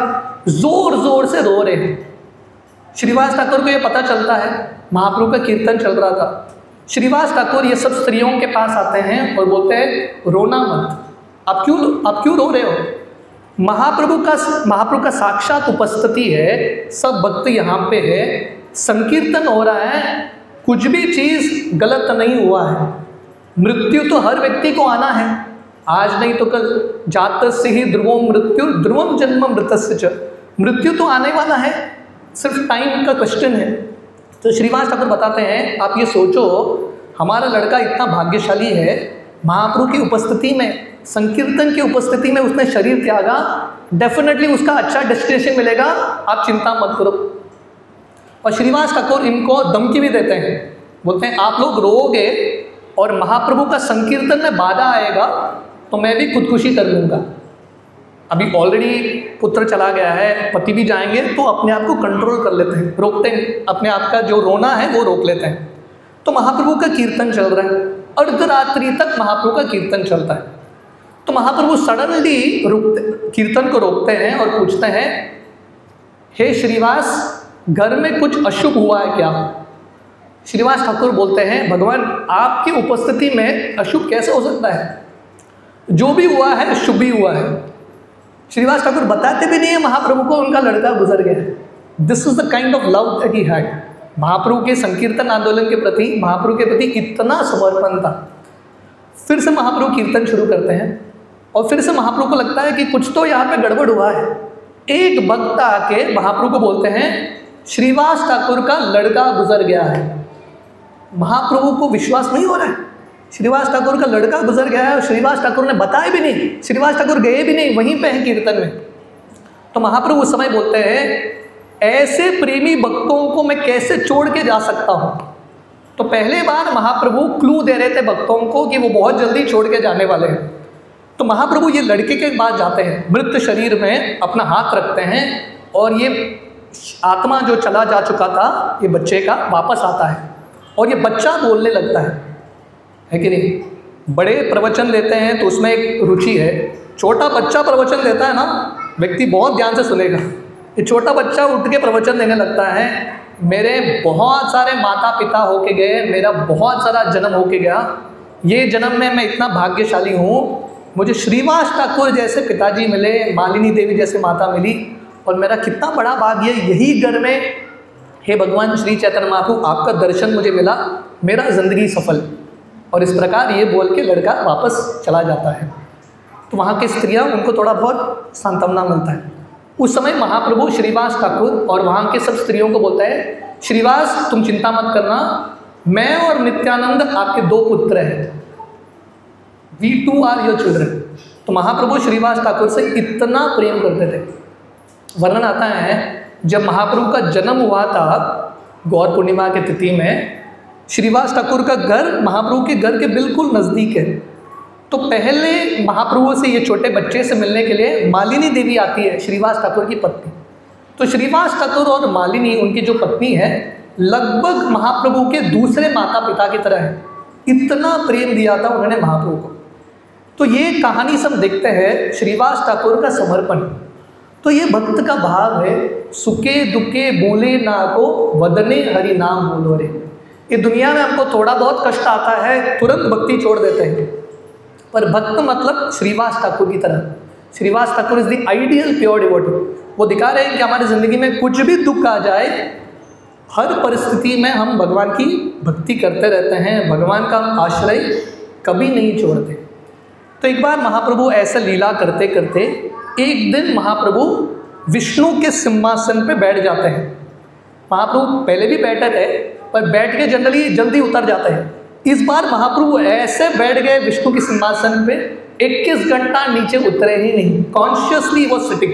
ज़ोर ज़ोर से रो रहे हैं। श्रीवास ठाकुर को ये पता चलता है, महाप्रभु का कीर्तन चल रहा था। श्रीवास ठाकुर ये सब स्त्रियों के पास आते हैं और बोलते हैं रोना मत, आप क्यों रो रहे हो? महाप्रभु का साक्षात उपस्थिति है, सब भक्त यहाँ पे है, संकीर्तन हो रहा है, कुछ भी चीज़ गलत नहीं हुआ है। मृत्यु तो हर व्यक्ति को आना है, आज नहीं तो कल, जातस्य ही ध्रुवम मृत्यु ध्रुवम जन्म मृतस्य च, मृत्यु तो आने वाला है, सिर्फ टाइम का क्वेश्चन है। तो श्रीवास ठाकुर बताते हैं, आप ये सोचो हमारा लड़का इतना भाग्यशाली है, महाप्रभु की उपस्थिति में, संकीर्तन की उपस्थिति में उसने शरीर त्यागा, डेफिनेटली उसका अच्छा डेस्टिनेशन मिलेगा, आप चिंता मत करो। और श्रीवास ठाकुर इनको धमकी भी देते हैं, बोलते हैं आप लोग रोओगे और महाप्रभु का संकीर्तन में बाधा आएगा तो मैं भी खुदकुशी कर लूँगा। अभी ऑलरेडी पुत्र चला गया है, पति भी जाएंगे, तो अपने आप को कंट्रोल कर लेते हैं, रोकते हैं, अपने आप का जो रोना है वो रोक लेते हैं। तो महाप्रभु का कीर्तन चल रहा है, अर्धरात्रि तक महाप्रभु का कीर्तन चलता है। तो महाप्रभु सडनली कीर्तन को रोकते हैं और पूछते हैं, हे श्रीवास, घर में कुछ अशुभ हुआ है क्या? श्रीवास ठाकुर बोलते हैं, भगवान आपकी उपस्थिति में अशुभ कैसे हो सकता है? जो भी हुआ है शुभ ही हुआ है। श्रीवास ठाकुर बताते भी नहीं है महाप्रभु को उनका लड़का गुजर गया है। This is the kind of love that he had. Mahaprabhu के संकीर्तन आंदोलन के प्रति, महाप्रभु के प्रति इतना समर्पण था। फिर से महाप्रभु कीर्तन शुरू करते हैं और फिर से महाप्रभु को लगता है कि कुछ तो यहाँ पे गड़बड़ हुआ है। एक भक्त आके महाप्रभु को बोलते हैं, श्रीवास ठाकुर का लड़का गुजर गया है। महाप्रभु को विश्वास नहीं हो रहा है, श्रीवास ठाकुर का लड़का गुजर गया है और श्रीवास ठाकुर ने बताया भी नहीं, श्रीवास ठाकुर गए भी नहीं, वहीं पे हैं कीर्तन में। तो महाप्रभु उस समय बोलते हैं, ऐसे प्रेमी भक्तों को मैं कैसे छोड़ के जा सकता हूँ? तो पहले बार महाप्रभु क्लू दे रहे थे भक्तों को कि वो बहुत जल्दी छोड़ के जाने वाले हैं। तो महाप्रभु ये लड़के के पास जाते हैं, मृत शरीर में अपना हाथ रखते हैं और ये आत्मा जो चला जा चुका था, ये बच्चे का वापस आता है और ये बच्चा बोलने लगता है कि नहीं? बड़े प्रवचन देते हैं तो उसमें एक रुचि है, छोटा बच्चा प्रवचन देता है ना, व्यक्ति बहुत ध्यान से सुनेगा। ये छोटा बच्चा उठ के प्रवचन देने लगता है, मेरे बहुत सारे माता पिता होके गए, मेरा बहुत सारा जन्म होके गया, ये जन्म में मैं इतना भाग्यशाली हूँ, मुझे श्रीवास ठाकुर जैसे पिताजी मिले, मालिनी देवी जैसे माता मिली, और मेरा कितना बड़ा भाग्य, यही घर में हे भगवान श्री चैतन्य महाप्रभु आपका दर्शन मुझे मिला, मेरा ज़िंदगी सफल। और इस प्रकार ये बोल के लड़का वापस चला जाता है। तो वहाँ की स्त्रियाँ, उनको थोड़ा बहुत सांत्वना मिलता है। उस समय महाप्रभु श्रीवास ठाकुर और वहाँ के सब स्त्रियों को बोलता है, श्रीवास तुम चिंता मत करना, मैं और नित्यानंद आपके 2 पुत्र हैं, We too are your children। तो महाप्रभु श्रीवास ठाकुर से इतना प्रेम करते थे। वर्णन आता है, जब महाप्रभु का जन्म हुआ था गौर पूर्णिमा के तिथि में, श्रीवास ठाकुर का घर महाप्रभु के घर के बिल्कुल नज़दीक है। तो पहले महाप्रभु से, ये छोटे बच्चे से मिलने के लिए मालिनी देवी आती है, श्रीवास ठाकुर की पत्नी। तो श्रीवास ठाकुर और मालिनी, उनकी जो पत्नी है, लगभग महाप्रभु के दूसरे माता पिता की तरह है। इतना प्रेम दिया था उन्होंने महाप्रभु को। तो ये कहानी सब देखते हैं, श्रीवास ठाकुर का समर्पण। तो ये भक्त का भाव है, सुखे दुखे बोले ना को वदने हरि नाम बोलो रे। ये दुनिया में हमको थोड़ा बहुत कष्ट आता है, तुरंत भक्ति छोड़ देते हैं, पर भक्त मतलब श्रीवास ठाकुर की तरह। Shrivas Thakur is the ideal pure devotee. वो दिखा रहे हैं कि हमारी ज़िंदगी में कुछ भी दुख आ जाए, हर परिस्थिति में हम भगवान की भक्ति करते रहते हैं, भगवान का आश्रय कभी नहीं छोड़ते। तो एक बार महाप्रभु ऐसा लीला करते करते एक दिन महाप्रभु विष्णु के सिंहासन पे बैठ जाते हैं। महाप्रभु पहले भी बैठे थे, पर बैठ के जनरली जल्दी उतर जाते हैं। इस बार महाप्रभु ऐसे बैठ गए विष्णु के सिंहासन पे, 21 घंटा नीचे उतरे ही नहीं, कॉन्शियसली वो सिटिंग।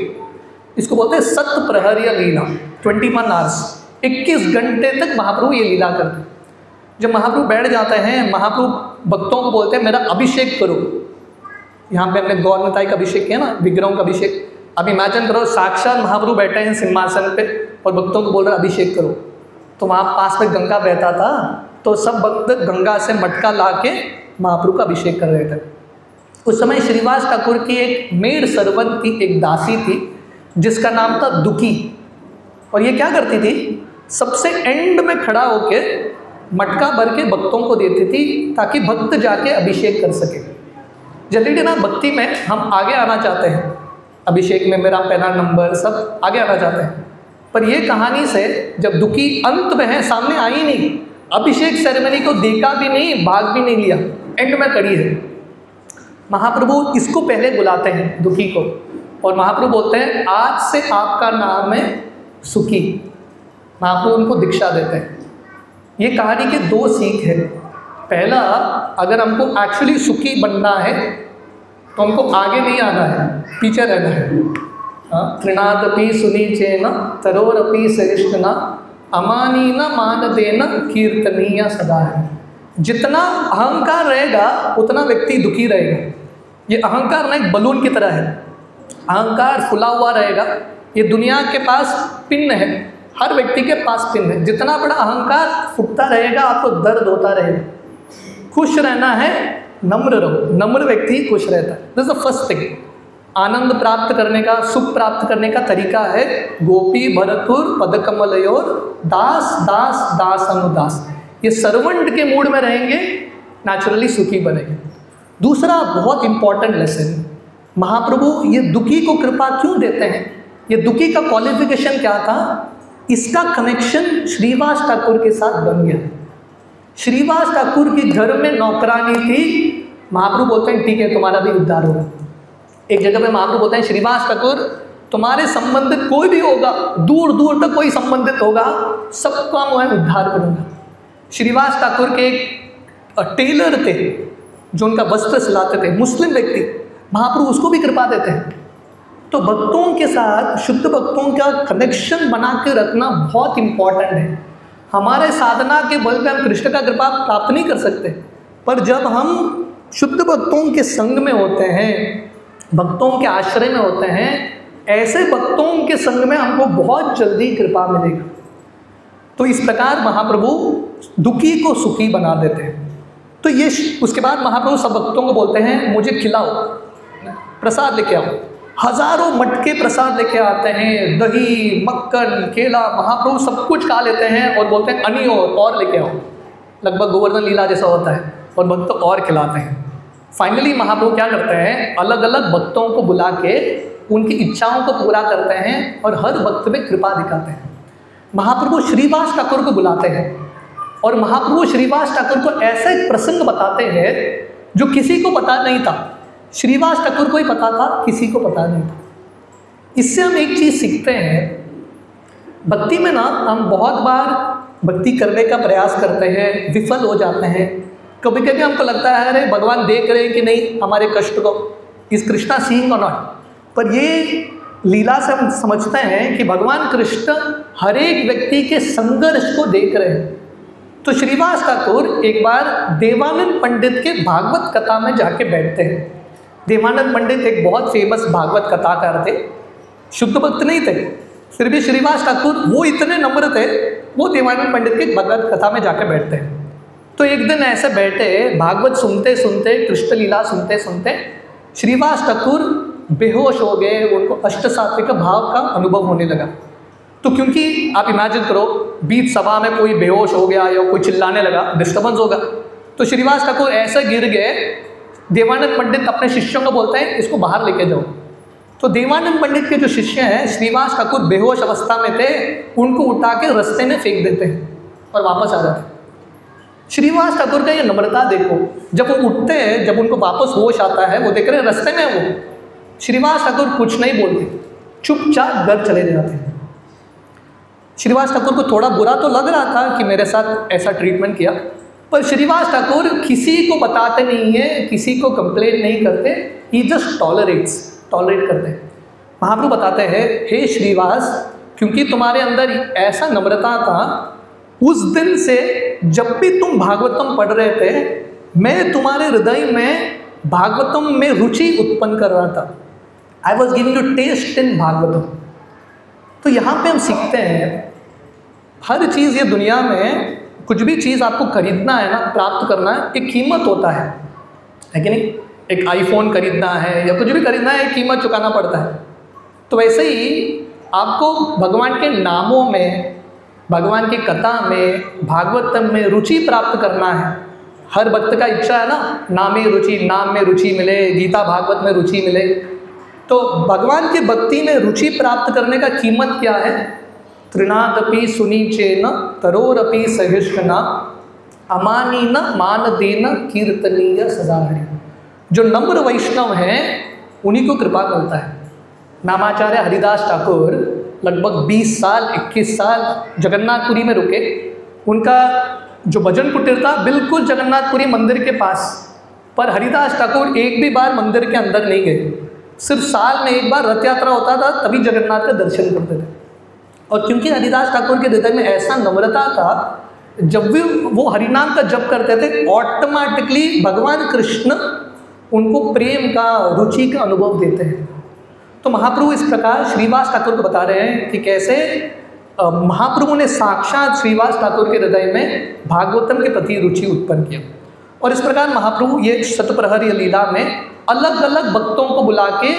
इसको बोलते हैं सत प्रहरीय लीला, 21 आवर्स, 21 घंटे तक महाप्रभु ये लीला करते हैं। जब महाप्रभु बैठ जाते हैं, महाप्रभु भक्तों को बोलते हैं मेरा अभिषेक करो। यहाँ पे हमने गौर निताई का अभिषेक किया ना, विग्रहों का अभिषेक। अब इमेजिन करो साक्षात महाप्रभु बैठे हैं सिंहासन पे और भक्तों को बोल रहे अभिषेक करो। तो वहाँ पास में गंगा बहता था, तो सब भक्त गंगा से मटका ला के महाप्रभु का अभिषेक कर रहे थे। उस समय श्रीवास ठाकुर की एक मेड सर्वेंट थी, एक दासी थी, जिसका नाम था दुखी। और ये क्या करती थी, सबसे एंड में खड़ा होके मटका भर के भक्तों को देती थी ताकि भक्त जाके अभिषेक कर सके। जनरली ना भक्ति में हम आगे आना चाहते हैं, अभिषेक में मेरा पहला नंबर, सब आगे आना चाहते हैं, पर ये कहानी से जब दुखी अंत में है, सामने आई नहीं, अभिषेक सेरेमनी को देखा भी नहीं, भाग भी नहीं लिया, एंड में खड़ी है। महाप्रभु इसको पहले बुलाते हैं दुखी को, और महाप्रभु बोलते हैं आज से आपका नाम है सुखी। महाप्रभु उनको दीक्षा देते हैं। ये कहानी के दो सीख है। पहला, अगर हमको एक्चुअली सुखी बनना है तो हमको आगे नहीं आना है, पीछे रहना है। तृणादपि सुनीचेन तरोरपि सहिष्णुना अमानीन मानदेन कीर्तनीय सदा है। जितना अहंकार रहेगा उतना व्यक्ति दुखी रहेगा। ये अहंकार ना एक बलून की तरह है, अहंकार फुला हुआ रहेगा। ये दुनिया के पास पिन है, हर व्यक्ति के पास पिन है। जितना बड़ा अहंकार फूटता रहेगा आपको दर्द होता रहेगा। खुश रहना है, नम्र रहो, नम्र व्यक्ति खुश रहता है। This is the first thing. आनंद प्राप्त करने का, सुख प्राप्त करने का तरीका है गोपी भरतुर पदकमलयोर दास दास दास अनुदास। ये सर्वेंट के मूड में रहेंगे, नेचुरली सुखी बनेंगे। दूसरा बहुत इंपॉर्टेंट लेसन, महाप्रभु ये दुखी को कृपा क्यों देते हैं? ये दुखी का क्वालिफिकेशन क्या था? इसका कनेक्शन श्रीवास ठाकुर के साथ बन गया। श्रीवास ठाकुर के घर में नौकरानी थी। महाप्रभु बोलते हैं ठीक है तुम्हारा भी उद्धार होगा। एक जगह पे महाप्रभु बोलते हैं श्रीवास ठाकुर तुम्हारे संबंधित कोई भी होगा, दूर दूर तक कोई संबंधित होगा, सबका मैं उद्धार करूंगा। श्रीवास ठाकुर के एक टेलर थे जो उनका वस्त्र सिलाते थे, मुस्लिम व्यक्ति, महाप्रभु उसको भी कृपा देते हैं। तो भक्तों के साथ, शुद्ध भक्तों का कनेक्शन बना के रखना बहुत इंपॉर्टेंट है। हमारे साधना के बल पे हम कृष्ण का कृपा प्राप्त नहीं कर सकते, पर जब हम शुद्ध भक्तों के संग में होते हैं, भक्तों के आश्रय में होते हैं, ऐसे भक्तों के संग में हमको बहुत जल्दी कृपा मिलेगा। तो इस प्रकार महाप्रभु दुखी को सुखी बना देते हैं। तो ये उसके बाद महाप्रभु सब भक्तों को बोलते हैं मुझे खिलाओ, प्रसाद लेके आओ। हजारों मटके प्रसाद लेके आते हैं, दही मक्खन केला, महाप्रभु सब कुछ खा लेते हैं और बोलते हैं अनियो और लेके आओ। लगभग गोवर्धन लीला जैसा होता है, और भक्त और खिलाते हैं। फाइनली महाप्रभु क्या करते हैं, अलग अलग भक्तों को बुला के उनकी इच्छाओं को पूरा करते हैं और हर भक्त में कृपा दिखाते हैं। महाप्रभु श्रीवास ठाकुर को बुलाते हैं और महाप्रभु श्रीवास ठाकुर को ऐसा एक प्रसंग बताते हैं जो किसी को पता नहीं था। श्रीवास ठाकुर को ही पता था, किसी को पता नहीं था। इससे हम एक चीज़ सीखते हैं, भक्ति में ना हम बहुत बार भक्ति करने का प्रयास करते हैं, विफल हो जाते हैं। कभी कभी हमको लगता है अरे भगवान देख रहे हैं कि नहीं हमारे कष्ट को, इस कृष्णा सीइंग और नॉट। पर ये लीला से हम समझते हैं कि भगवान कृष्ण हर एक व्यक्ति के संघर्ष को देख रहे हैं। तो श्रीवास ठाकुर एक बार देवानंद पंडित के भागवत कथा में जाके बैठते हैं। देवानंद पंडित एक बहुत फेमस भागवत कथाकार थे, शुद्ध भक्त नहीं थे, फिर भी श्रीवास ठाकुर वो इतने नम्र थे, वो देवानंद पंडित के भागवत कथा में जाके बैठते हैं। तो एक दिन ऐसे बैठे, भागवत सुनते सुनते, कृष्ण लीला सुनते सुनते श्रीवास ठाकुर बेहोश हो गए। उनको अष्ट सात्विक भाव का अनुभव होने लगा। तो क्योंकि आप इमेजिन करो, बीच सभा में कोई बेहोश हो गया या कोई चिल्लाने लगा, डिस्टर्बेंस होगा। तो श्रीवास ठाकुर ऐसे गिर गए, देवानंद पंडित अपने शिष्यों को बोलते हैं इसको बाहर लेके जाओ। तो देवानंद पंडित के जो शिष्य हैं, श्रीवास ठाकुर बेहोश अवस्था में थे, उनको उठा के रास्ते में फेंक देते हैं और वापस आ जाते हैं। श्रीवास ठाकुर का ये नम्रता देखो, जब वो उठते हैं, जब उनको वापस होश आता है, वो देख रहे हैं रास्ते में वो, श्रीवास ठाकुर कुछ नहीं बोलते, चुपचाप घर चले जाते हैं। श्रीवास ठाकुर को थोड़ा बुरा तो लग रहा था कि मेरे साथ ऐसा ट्रीटमेंट किया, पर श्रीवास ठाकुर किसी को बताते नहीं है, किसी को कंप्लेन नहीं करते, ही जस्ट टॉलरेट करते हैं। महाप्रभु बताते हैं हे श्रीवास, क्योंकि तुम्हारे अंदर ऐसा नम्रता था, उस दिन से जब भी तुम भागवतम पढ़ रहे थे, मैं तुम्हारे हृदय में भागवतम में रुचि उत्पन्न कर रहा था। I was giving you test in Bhagavatam. तो यहाँ पे हम सीखते हैं, हर चीज़ ये दुनिया में, कुछ भी चीज़ आपको खरीदना है ना, प्राप्त करना है, एक कीमत होता है कि नहीं? एक आईफोन खरीदना है या कुछ भी खरीदना है, एक कीमत चुकाना पड़ता है। तो वैसे ही आपको भगवान के नामों में, भगवान की कथा में, भागवतम में रुचि प्राप्त करना है। हर भक्त का इच्छा है ना, नामे रुचि, नाम में रुचि मिले, गीता भागवत में रुचि मिले। तो भगवान की भक्ति में रुचि प्राप्त करने का कीमत क्या है? तृणादपि सुनीचेन तरोरपि सहिष्णुना अमानीन मानदेन कीर्तनीय सदा हरि। जो नम्र वैष्णव हैं उन्हीं को कृपा मिलता है। नामाचार्य हरिदास ठाकुर लगभग 20 साल 21 साल जगन्नाथपुरी में रुके। उनका जो भजन कुटीर था बिल्कुल जगन्नाथपुरी मंदिर के पास, पर हरिदास ठाकुर एक भी बार मंदिर के अंदर नहीं गए। सिर्फ साल में एक बार रथ यात्रा होता था, तभी जगन्नाथ का दर्शन करते थे। और क्योंकि हरिदास ठाकुर के हृदय में ऐसा नम्रता था, जब भी वो हरिनाम का जप करते थे ऑटोमेटिकली भगवान कृष्ण उनको प्रेम का, रुचि का अनुभव देते हैं। तो महाप्रभु इस प्रकार श्रीवास ठाकुर को बता रहे हैं कि कैसे महाप्रभु ने साक्षात श्रीवास ठाकुर के हृदय में भागवतम के प्रति रुचि उत्पन्न किया। और इस प्रकार महाप्रभु ये शतप्रहरी लीला में अलग अलग भक्तों को बुला के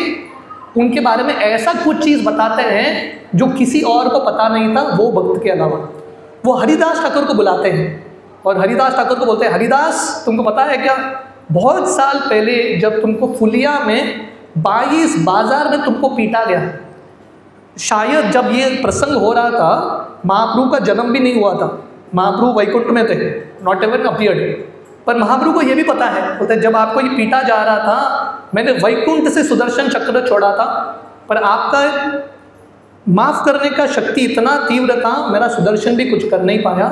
उनके बारे में ऐसा कुछ चीज़ बताते हैं जो किसी और को पता नहीं था, वो भक्त के अलावा। वो हरिदास ठाकुर को बुलाते हैं और हरिदास ठाकुर को बोलते हैं, हरिदास तुमको पता है क्या, बहुत साल पहले जब तुमको फुलिया में 22 बाजार में तुमको पीटा गया, शायद जब ये प्रसंग हो रहा था महाप्रभु का जन्म भी नहीं हुआ था, महाप्रभु वैकुंठ में थे, नॉट एवन अपीयर्ड। पर महाप्रभु को ये भी पता है, बोलते जब आपको ये पीटा जा रहा था मैंने वैकुंठ से सुदर्शन चक्र छोड़ा था, पर आपका माफ़ करने का शक्ति इतना तीव्र था, मेरा सुदर्शन भी कुछ कर नहीं पाया,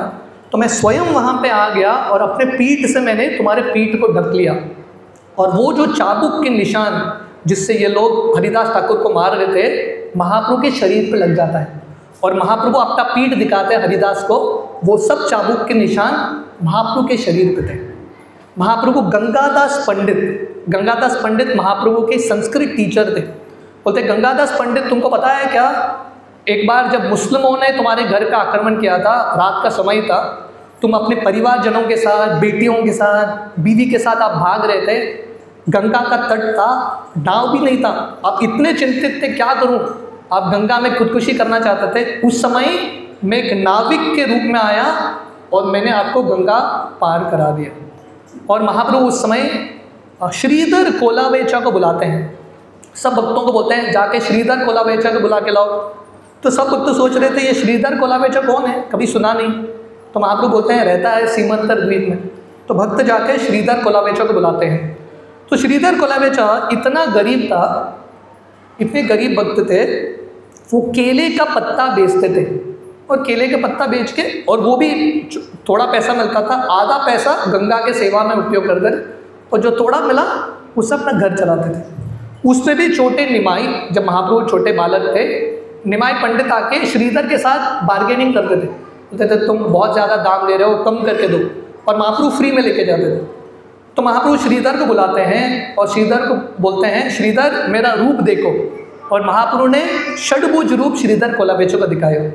तो मैं स्वयं वहाँ पे आ गया और अपने पीठ से मैंने तुम्हारे पीठ को ढक लिया। और वो जो चाबुक के निशान जिससे ये लोग हरिदास ठाकुर को मार रहे थे, महाप्रभु के शरीर पे लग जाता है और महाप्रभु अपना पीठ दिखाते हैं हरिदास को, वो सब चाबुक के निशान महाप्रभु के शरीर पे थे। महाप्रभु गंगादास पंडित महाप्रभु के संस्कृत टीचर थे। बोलते गंगादास पंडित तुमको पता है क्या, एक बार जब मुस्लिमों ने तुम्हारे घर का आक्रमण किया था, रात का समय था, तुम अपने परिवारजनों के साथ, बेटियों के साथ, बीवी के साथ आप भाग रहे थे, गंगा का तट था, नाव भी नहीं था, आप इतने चिंतित थे क्या करूं, आप गंगा में खुदकुशी करना चाहते थे। उस समय मैं एक नाविक के रूप में आया और मैंने आपको गंगा पार करा दिया। और महाप्रभु उस समय श्रीधर कोलावेचा को बुलाते हैं, सब भक्तों को बोलते हैं जाके श्रीधर कोलावेचा को बुला के लाओ। तो सब भक्त सोच रहे थे ये श्रीधर कोलावेचा कौन है, कभी सुना नहीं। तो महाप्रभु बोलते हैं रहता है सीमंतर द्वीप में। तो भक्त जाके श्रीधर कोलावेचा को बुलाते हैं। तो श्रीधर कोलावेचा इतना गरीब था, इतने गरीब भक्त थे, वो केले का पत्ता बेचते थे और केले का पत्ता बेच के, और वो भी थोड़ा पैसा मिलता था, आधा पैसा गंगा के सेवा में उपयोग करते थे और जो थोड़ा मिला उससे अपना घर चलाते थे। उसमें भी छोटे निमाई, जब महाप्रभु छोटे बालक थे, निमाई पंडित आके श्रीधर के साथ बार्गेनिंग करते थे, बोलते थे तुम बहुत ज़्यादा दाम ले रहे हो, कम करके दो, और महाप्रभु फ्री में लेके जाते थे। तो महाप्रभु श्रीधर को बुलाते हैं और श्रीधर को बोलते हैं श्रीधर मेरा रूप देखो, और महाप्रभु ने षडभुज रूप श्रीधर कोलावेचा को दिखाया।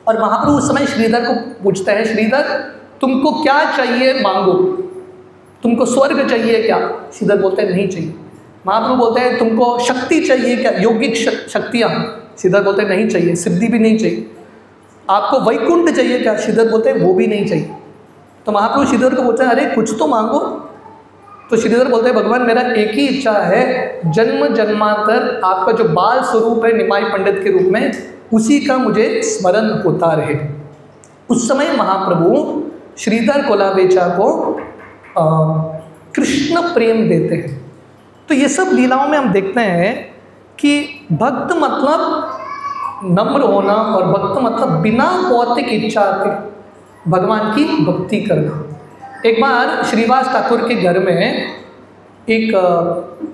और महाप्रभु उस समय श्रीधर को पूछते हैं, श्रीधर तुमको क्या चाहिए मांगो, तुमको स्वर्ग चाहिए क्या? श्रीधर बोलते हैं नहीं चाहिए। महाप्रभु बोलते हैं तुमको शक्ति चाहिए क्या, यौगिक शक्तियाँ? श्रीधर बोलते हैं नहीं चाहिए, सिद्धि भी नहीं चाहिए। आपको वैकुंठ चाहिए क्या? श्रीधर बोलते हैं वो भी नहीं चाहिए। तो महाप्रभु श्रीधर को बोलते हैं अरे कुछ तो मांगो। तो श्रीधर बोलते हैं भगवान मेरा एक ही इच्छा है, जन्म जन्मांतर आपका जो बाल स्वरूप है निमाई पंडित के रूप में, उसी का मुझे स्मरण होता रहे। उस समय महाप्रभु श्रीधर कोलावेचा को कृष्ण प्रेम देते हैं। तो ये सब लीलाओं में हम देखते हैं कि भक्त मतलब नम्र होना और भक्त मतलब बिना भौतिक इच्छा के भगवान की भक्ति करना। एक बार श्रीवास ठाकुर के घर में एक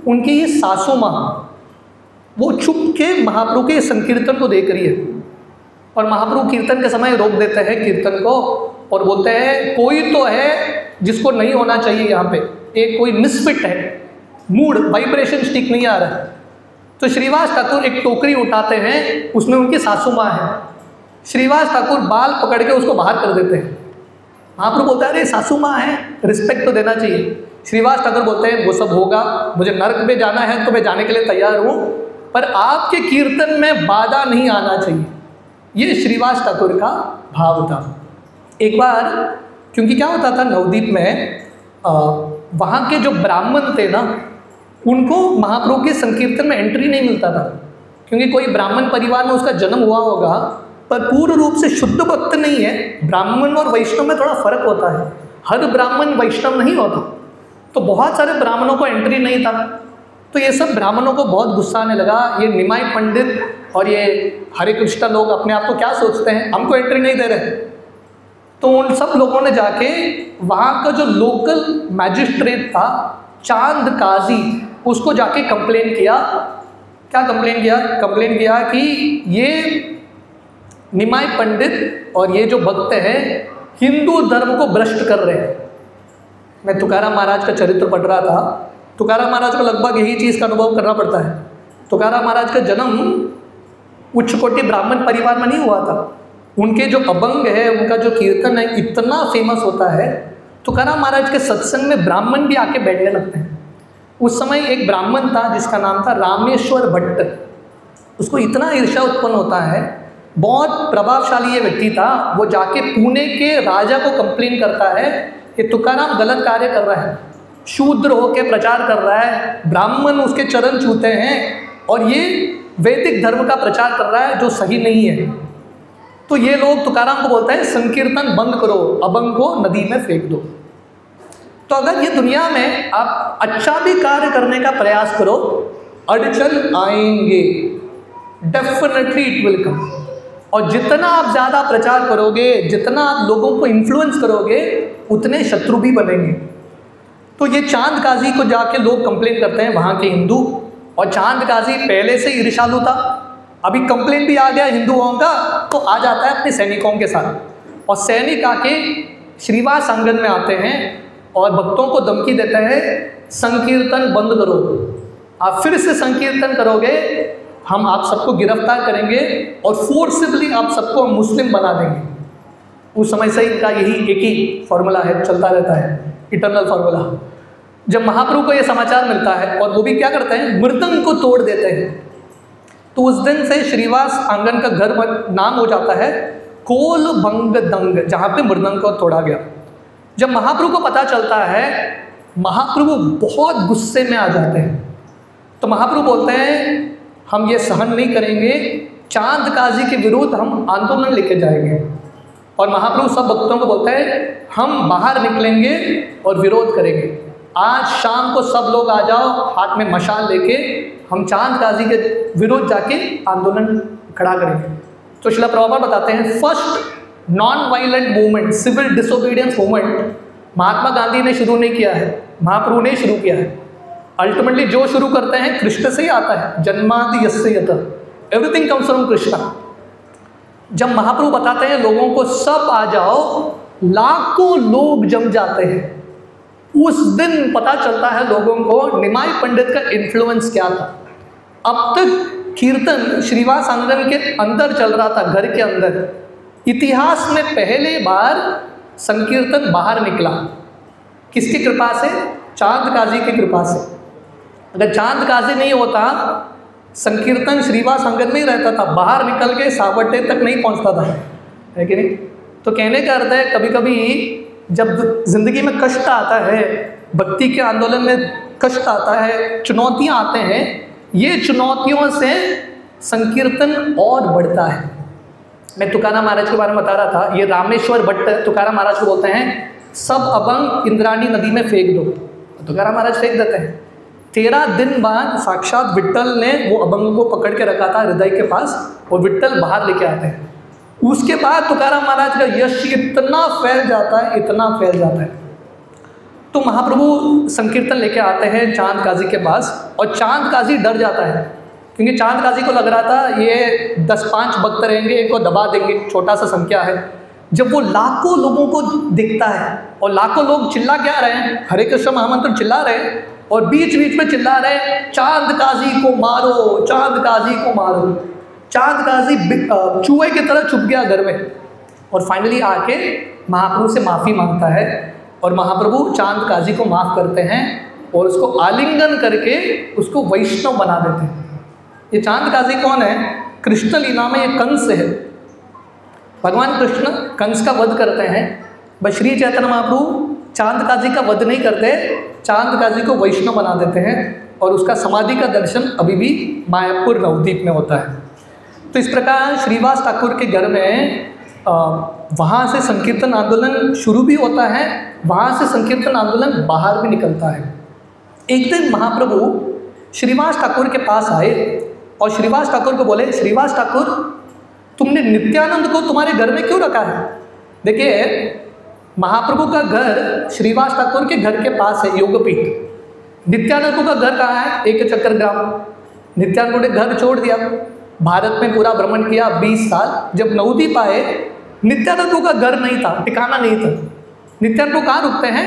उनकी ये सासू माँ, वो छुप के महाप्रभु के संकीर्तन को देख रही है और महाप्रभु कीर्तन के समय रोक देते हैं कीर्तन को और बोलते हैं कोई तो है जिसको नहीं होना चाहिए यहाँ पे, एक कोई मिसफिट है, मूड वाइब्रेशन ठीक नहीं आ रहा है। तो श्रीवास ठाकुर एक टोकरी उठाते हैं, उसमें उनकी सासू माँ है। श्रीवास ठाकुर बाल पकड़ के उसको बाहर कर देते हैं। महाप्रभु बोलते हैं अरे सासू माँ है, रिस्पेक्ट तो देना चाहिए। श्रीवास ठाकुर बोलते हैं वो सब होगा, मुझे नर्क में जाना है तो मैं जाने के लिए तैयार हूँ, पर आपके कीर्तन में बाधा नहीं आना चाहिए। ये श्रीवास ठाकुर का भाव था। एक बार क्योंकि क्या होता था नवद्वीप में, वहाँ के जो ब्राह्मण थे ना, उनको महाप्रभु के संकीर्तन में एंट्री नहीं मिलता था, क्योंकि कोई ब्राह्मण परिवार में उसका जन्म हुआ होगा पर पूर्ण रूप से शुद्ध भक्त नहीं है। ब्राह्मण और वैष्णव में थोड़ा फर्क होता है, हर ब्राह्मण वैष्णव नहीं होता, तो बहुत सारे ब्राह्मणों को एंट्री नहीं था। तो ये सब ब्राह्मणों को बहुत गुस्सा आने लगा, ये निमाई पंडित और ये हरे कृष्ण लोग अपने आप को क्या सोचते हैं, हमको एंट्री नहीं दे रहे। तो उन सब लोगों ने जाके वहाँ का जो लोकल मैजिस्ट्रेट था चांद काजी, उसको जाके कंप्लेन किया। क्या कंप्लेन किया? कंप्लेन किया कि ये निमाई पंडित और ये जो भक्त हैं हिंदू धर्म को भ्रष्ट कर रहे हैं। मैं तुकाराम महाराज का चरित्र पढ़ रहा था। तुकाराम महाराज को लगभग यही चीज़ का अनुभव करना पड़ता है। तुकाराम महाराज का जन्म उच्च कोटि ब्राह्मण परिवार में नहीं हुआ था। उनके जो अभंग है, उनका जो कीर्तन है इतना फेमस होता है, तुकाराम महाराज के सत्संग में ब्राह्मण भी आके बैठने लगते हैं। उस समय एक ब्राह्मण था जिसका नाम था रामेश्वर भट्ट। उसको इतना ईर्ष्या उत्पन्न होता है, बहुत प्रभावशाली ये व्यक्ति था। वो जाके पुणे के राजा को कंप्लेन करता है कि तुकाराम गलत कार्य कर रहा है, शूद्र होके प्रचार कर रहा है, ब्राह्मण उसके चरण छूते हैं और ये वैदिक धर्म का प्रचार कर रहा है जो सही नहीं है। तो ये लोग तुकाराम को बोलते हैं संकीर्तन बंद करो, अभंग को नदी में फेंक दो। तो अगर ये दुनिया में आप अच्छा भी कार्य करने का प्रयास करो, अड़चन आएंगे, डेफिनेटली इट विल कम। और जितना आप ज़्यादा प्रचार करोगे, जितना आप लोगों को इन्फ्लुएंस करोगे, उतने शत्रु भी बनेंगे। तो ये चांद काजी को जाके लोग कंप्लेन करते हैं वहाँ के हिंदू, और चांद काजी पहले से ईर्ष्यालु था, अभी कंप्लेन भी आ गया हिंदुओं का, तो आ जाता है अपने सैनिकों के साथ। और सैनिक आके श्रीवास आंगन में आते हैं और भक्तों को धमकी देते हैं संकीर्तन बंद करो, आप फिर से संकीर्तन करोगे हम आप सबको गिरफ्तार करेंगे और फोर्सिबली आप सबको हम मुस्लिम बना देंगे। उस समय से इनका यही एक ही फॉर्मूला है, चलता रहता है, इटरनल फॉर्मूला। जब महाप्रभु को यह समाचार मिलता है और वो भी क्या करते हैं, मृदंग को तोड़ देते हैं। तो उस दिन से श्रीवास आंगन का घर नाम हो जाता है कोल भंग दंग, जहाँ पे मृदंग को तोड़ा गया। जब महाप्रभु को पता चलता है, महाप्रभु बहुत गुस्से में आ जाते हैं। तो महाप्रभु बोलते हैं हम ये सहन नहीं करेंगे, चांद काजी के विरुद्ध हम आंदोलन लेके जाएंगे। और महाप्रभु सब भक्तों को बोलते हैं हम बाहर निकलेंगे और विरोध करेंगे, आज शाम को सब लोग आ जाओ हाथ में मशाल लेके, हम चांद काजी के विरुद्ध जाके आंदोलन खड़ा करेंगे। तो श्रील प्रभुपाद बताते हैं first non violent movement, civil disobedience movement Mahatma Gandhi ने शुरू नहीं किया है, महाप्रभु ने शुरू किया है। अल्टीमेटली जो शुरू करते हैं कृष्ण से ही आता है, जन्मादि यस्य यतः, एवरीथिंग कम्स फ्रॉम कृष्णा। जब महाप्रभु बताते हैं लोगों को सब आ जाओ, लाखों लोग जम जाते हैं। उस दिन पता चलता है लोगों को निमाई पंडित का इन्फ्लुएंस क्या था। अब तक कीर्तन श्रीवास आंगन के अंदर चल रहा था, घर के अंदर। इतिहास में पहले बार संकीर्तन बाहर निकला, किसकी कृपा से? चांद काजी की कृपा से। अगर चांद काजी नहीं होता, संकीर्तन श्रीवास आंगन में ही रहता था, बाहर निकल के सावटे तक नहीं पहुंचता था, है कि नहीं? तो कहने का अर्थ है कभी कभी जब जिंदगी में कष्ट आता है, भक्ति के आंदोलन में कष्ट आता है, चुनौतियां आते हैं, ये चुनौतियों से संकीर्तन और बढ़ता है। मैं तुकाराम महाराज के बारे में बता रहा था, ये रामेश्वर भट्ट तुकाराम महाराज को बोलते हैं सब अभंग इंद्राणी नदी में फेंक दो। तुकाराम महाराज फेंक देते हैं। 13 दिन बाद साक्षात विट्ठल ने वो अभंग को पकड़ के रखा था हृदय के पास, और विट्ठल बाहर लेके आते हैं। उसके बाद तुकाराम महाराज का यश इतना फैल जाता है, इतना फैल जाता है। तो महाप्रभु संकीर्तन लेके आते हैं चांद काजी के पास, और चांद काजी डर जाता है, क्योंकि चांद काजी को लग रहा था ये 10-5 भक्त रहेंगे, इनको दबा देंगे, छोटा सा संख्या है। जब वो लाखों लोगों को दिखता है और लाखों लोग चिल्ला क्या रहे हैं, हरे कृष्ण महामंत्र चिल्ला रहे हैं, और बीच बीच में चिल्ला रहे हैं चांद काजी को मारो, चांद काजी को मारो। चांद काजी चूहे की तरह छुप गया घर में, और फाइनली आके महाप्रभु से माफ़ी मांगता है, और महाप्रभु चांद काजी को माफ़ करते हैं और उसको आलिंगन करके उसको वैष्णव बना देते हैं। ये चांद काजी कौन है? कृष्ण लीला में ये कंस है, भगवान कृष्ण कंस का वध करते हैं, बस श्री चैतन्य महाप्रभु चांद काजी का वध नहीं करते, चांद काजी को वैष्णव बना देते हैं और उसका समाधि का दर्शन अभी भी मायापुर नवद्वीप में होता है। तो इस प्रकार श्रीवास ठाकुर के घर में वहाँ से संकीर्तन आंदोलन शुरू भी होता है, वहाँ से संकीर्तन आंदोलन बाहर भी निकलता है। एक दिन महाप्रभु श्रीवास ठाकुर के पास आए और श्रीवास ठाकुर को बोले, श्रीवास ठाकुर तुमने नित्यानंद को तुम्हारे घर में क्यों रखा है? देखिए महाप्रभु का घर श्रीवास ठाकुर के घर के पास है, योगपीठ। नित्यानंद का घर कहाँ है? एक चक्कर ग्राम। नित्यानंद ने घर छोड़ दिया, भारत में पूरा भ्रमण किया 20 साल। जब नवद्वीप आए, नित्यानंद का घर नहीं था, ठिकाना नहीं था। नित्यानंद कहाँ रुकते हैं?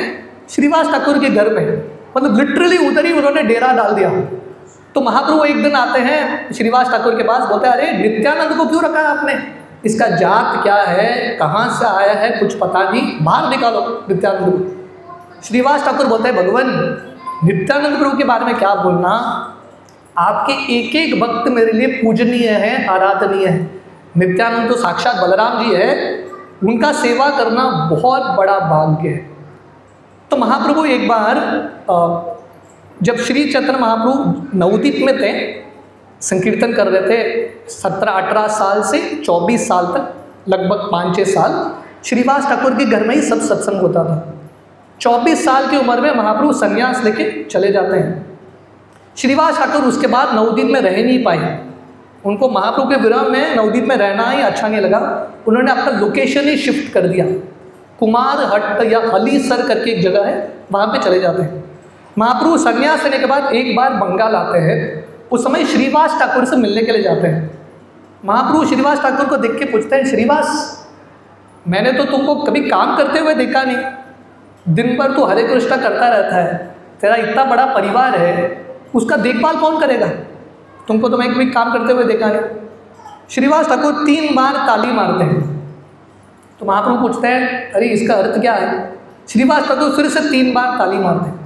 श्रीवास ठाकुर के घर में, मतलब लिटरली उधर ही उन्होंने डेरा डाल दिया। तो महाप्रभु एक दिन आते हैं श्रीवास ठाकुर के पास, बोलते हैं अरे नित्यानंद को क्यों रखा है आपने? इसका जात क्या है, कहाँ से आया है, कुछ पता नहीं, बाहर निकालो नित्यानंद को। श्रीवास ठाकुर बोलते हैं भगवान नित्यानंद प्रभु के बारे में क्या बोलना, आपके एक एक भक्त मेरे लिए पूजनीय है, आराधनीय है। नित्यानंद तो साक्षात बलराम जी है, उनका सेवा करना बहुत बड़ा भाग्य है। तो महाप्रभु एक बार जब श्री चैतन्य महाप्रभु नवद्वीप में थे, संकीर्तन कर रहे थे 17-18 साल से 24 साल तक, लगभग 5-6 साल श्रीवास ठाकुर के घर में ही सब सत्संग होता था। 24 साल की उम्र में महाप्रभु संन्यास लेके चले जाते हैं। श्रीवास ठाकुर उसके बाद नवद्वीप में रह नहीं पाए, उनको महाप्रभु के विरह में नवद्वीप में रहना ही अच्छा नहीं लगा। उन्होंने अपना लोकेशन ही शिफ्ट कर दिया, कुमार हट्ट या हलीसर करके एक जगह है, वहाँ पे चले जाते हैं। महाप्रभु संन्यास लेने के बाद एक बार बंगाल आते हैं, उस समय श्रीवास ठाकुर से मिलने के लिए जाते हैं। महाप्रभु श्रीवास ठाकुर को देख के पूछते हैं, श्रीवास मैंने तो तुमको कभी काम करते हुए देखा नहीं, दिन भर तो हरे कृष्णा करता रहता है, तेरा इतना बड़ा परिवार है, उसका देखभाल कौन करेगा? तुमको तो मैं कभी काम करते हुए देखा नहीं। श्रीवास ठाकुर 3 बार ताली मारते हैं। तो महाप्रभु पूछते हैं अरे इसका अर्थ क्या है? श्रीवास ठाकुर फिर से 3 बार ताली मारते हैं।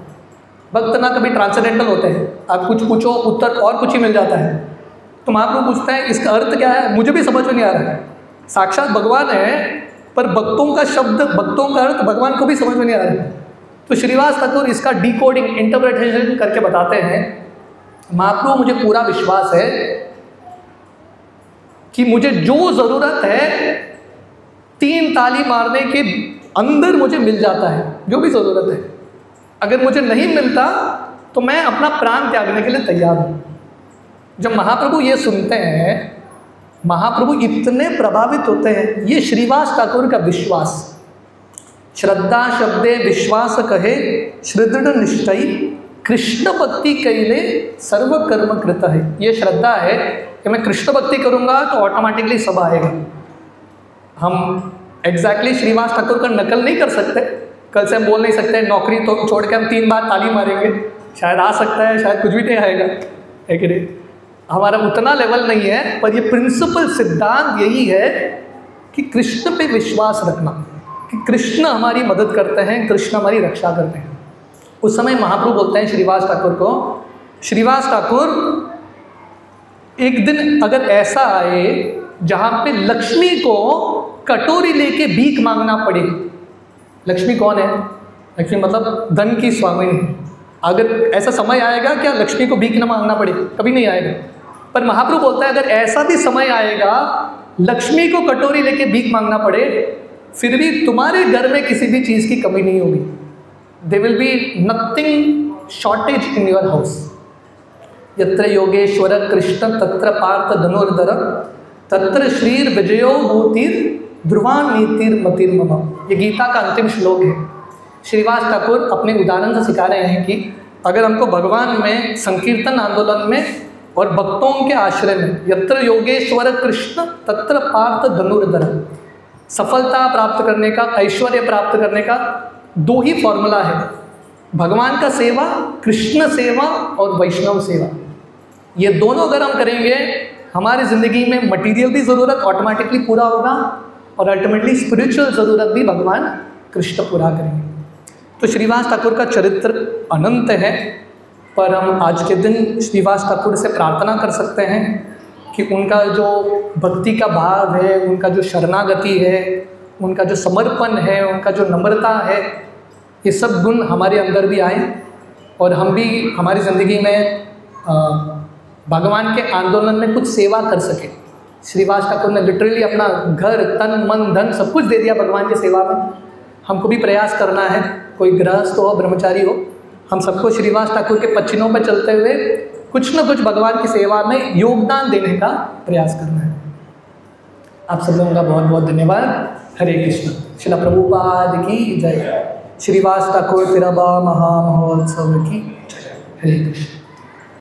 भक्त ना कभी ट्रांसेंडेंटल होते हैं, आप कुछ पूछो उत्तर और कुछ ही मिल जाता है। तो महाप्रभु पूछते हैं इसका अर्थ क्या है? मुझे भी समझ में नहीं आ रहा है, साक्षात भगवान है पर भक्तों का शब्द, भक्तों का अर्थ भगवान को भी समझ में नहीं आ रहा है। तो श्रीवास ठाकुर इसका डिकोडिंग, इंटरप्रिटेशन करके बताते हैं, महाप्रभु मुझे पूरा विश्वास है कि मुझे जो ज़रूरत है 3 ताली मारने के अंदर मुझे मिल जाता है, जो भी ज़रूरत है। अगर मुझे नहीं मिलता तो मैं अपना प्राण त्यागने के लिए तैयार हूँ। जब महाप्रभु ये सुनते हैं, महाप्रभु इतने प्रभावित होते हैं। ये श्रीवास ठाकुर का विश्वास, श्रद्धा शब्दे विश्वास कहे श्रृदृढ़ निष्ठई कृष्ण भक्ति कैले सर्व कर्म कृत है। ये श्रद्धा है कि मैं कृष्ण भक्ति करूँगा तो ऑटोमेटिकली सब आएगा। हम एग्जैक्टली श्रीवास ठाकुर का नकल नहीं कर सकते, कल से हम बोल नहीं सकते नौकरी तो छोड़ के हम 3 बार ताली मारेंगे, शायद आ सकता है, शायद कुछ भी नहीं आएगा, है कि नहीं? हमारा उतना लेवल नहीं है, पर ये प्रिंसिपल सिद्धांत यही है कि कृष्ण पे विश्वास रखना, कि कृष्ण हमारी मदद करते हैं, कृष्ण हमारी रक्षा करते हैं। उस समय महाप्रभु बोलते हैं श्रीवास ठाकुर को, श्रीवास ठाकुर एक दिन अगर ऐसा आए जहाँ पे लक्ष्मी को कटोरी लेके भीख मांगना पड़े। लक्ष्मी कौन है? लक्ष्मी मतलब धन की स्वामिनी। अगर ऐसा समय आएगा क्या लक्ष्मी को भीख न मांगना पड़े? कभी नहीं आएगा। पर महाप्रभु बोलता है अगर ऐसा भी समय आएगा लक्ष्मी को कटोरी लेके भीख मांगना पड़े, फिर भी तुम्हारे घर में किसी भी चीज़ की कमी नहीं होगी। There will be nothing shortage in your house. यत्र योगेश्वर कृष्ण तत्र पार्थ धनुर्धर तत्र श्रीर विजयो भूतिर ध्रुवान नीतिर मतिर्मम। ये गीता का अंतिम श्लोक है। श्रीवास ठाकुर अपने उदाहरण से सिखा रहे हैं कि अगर हमको भगवान में, संकीर्तन आंदोलन में और भक्तों के आश्रय में, यत्र योगेश्वर कृष्ण तत्र पार्थ धनुर्धर, सफलता प्राप्त करने का, ऐश्वर्य प्राप्त करने का 2 ही फॉर्मूला है, भगवान का सेवा, कृष्ण सेवा और वैष्णव सेवा। ये दोनों अगर हम करेंगे हमारी ज़िंदगी में मटीरियल भी ज़रूरत ऑटोमेटिकली पूरा होगा और अल्टीमेटली स्पिरिचुअल ज़रूरत भी भगवान कृष्ण पूरा करेंगे। तो श्रीवास ठाकुर का चरित्र अनंत है, पर हम आज के दिन श्रीवास ठाकुर से प्रार्थना कर सकते हैं कि उनका जो भक्ति का भाव है, उनका जो शरणागति है, उनका जो समर्पण है, उनका जो नम्रता है, ये सब गुण हमारे अंदर भी आए और हम भी हमारी ज़िंदगी में भगवान के आंदोलन में कुछ सेवा कर सके। श्रीवास ठाकुर ने लिटरली अपना घर, तन, मन, धन सब कुछ दे दिया भगवान की सेवा में। हमको भी प्रयास करना है, कोई गृहस्थ हो, ब्रह्मचारी हो, हम सबको श्रीवास ठाकुर के पच्चिनों पर चलते हुए कुछ न कुछ भगवान की सेवा में योगदान देने का प्रयास करना है। आप सब लोगों का बहुत बहुत धन्यवाद। हरे कृष्ण। श्रील प्रभुपाद की जय। श्रीवास ठाकुर तिरुभाव महामहोत्सव की जय। हरे कृष्ण।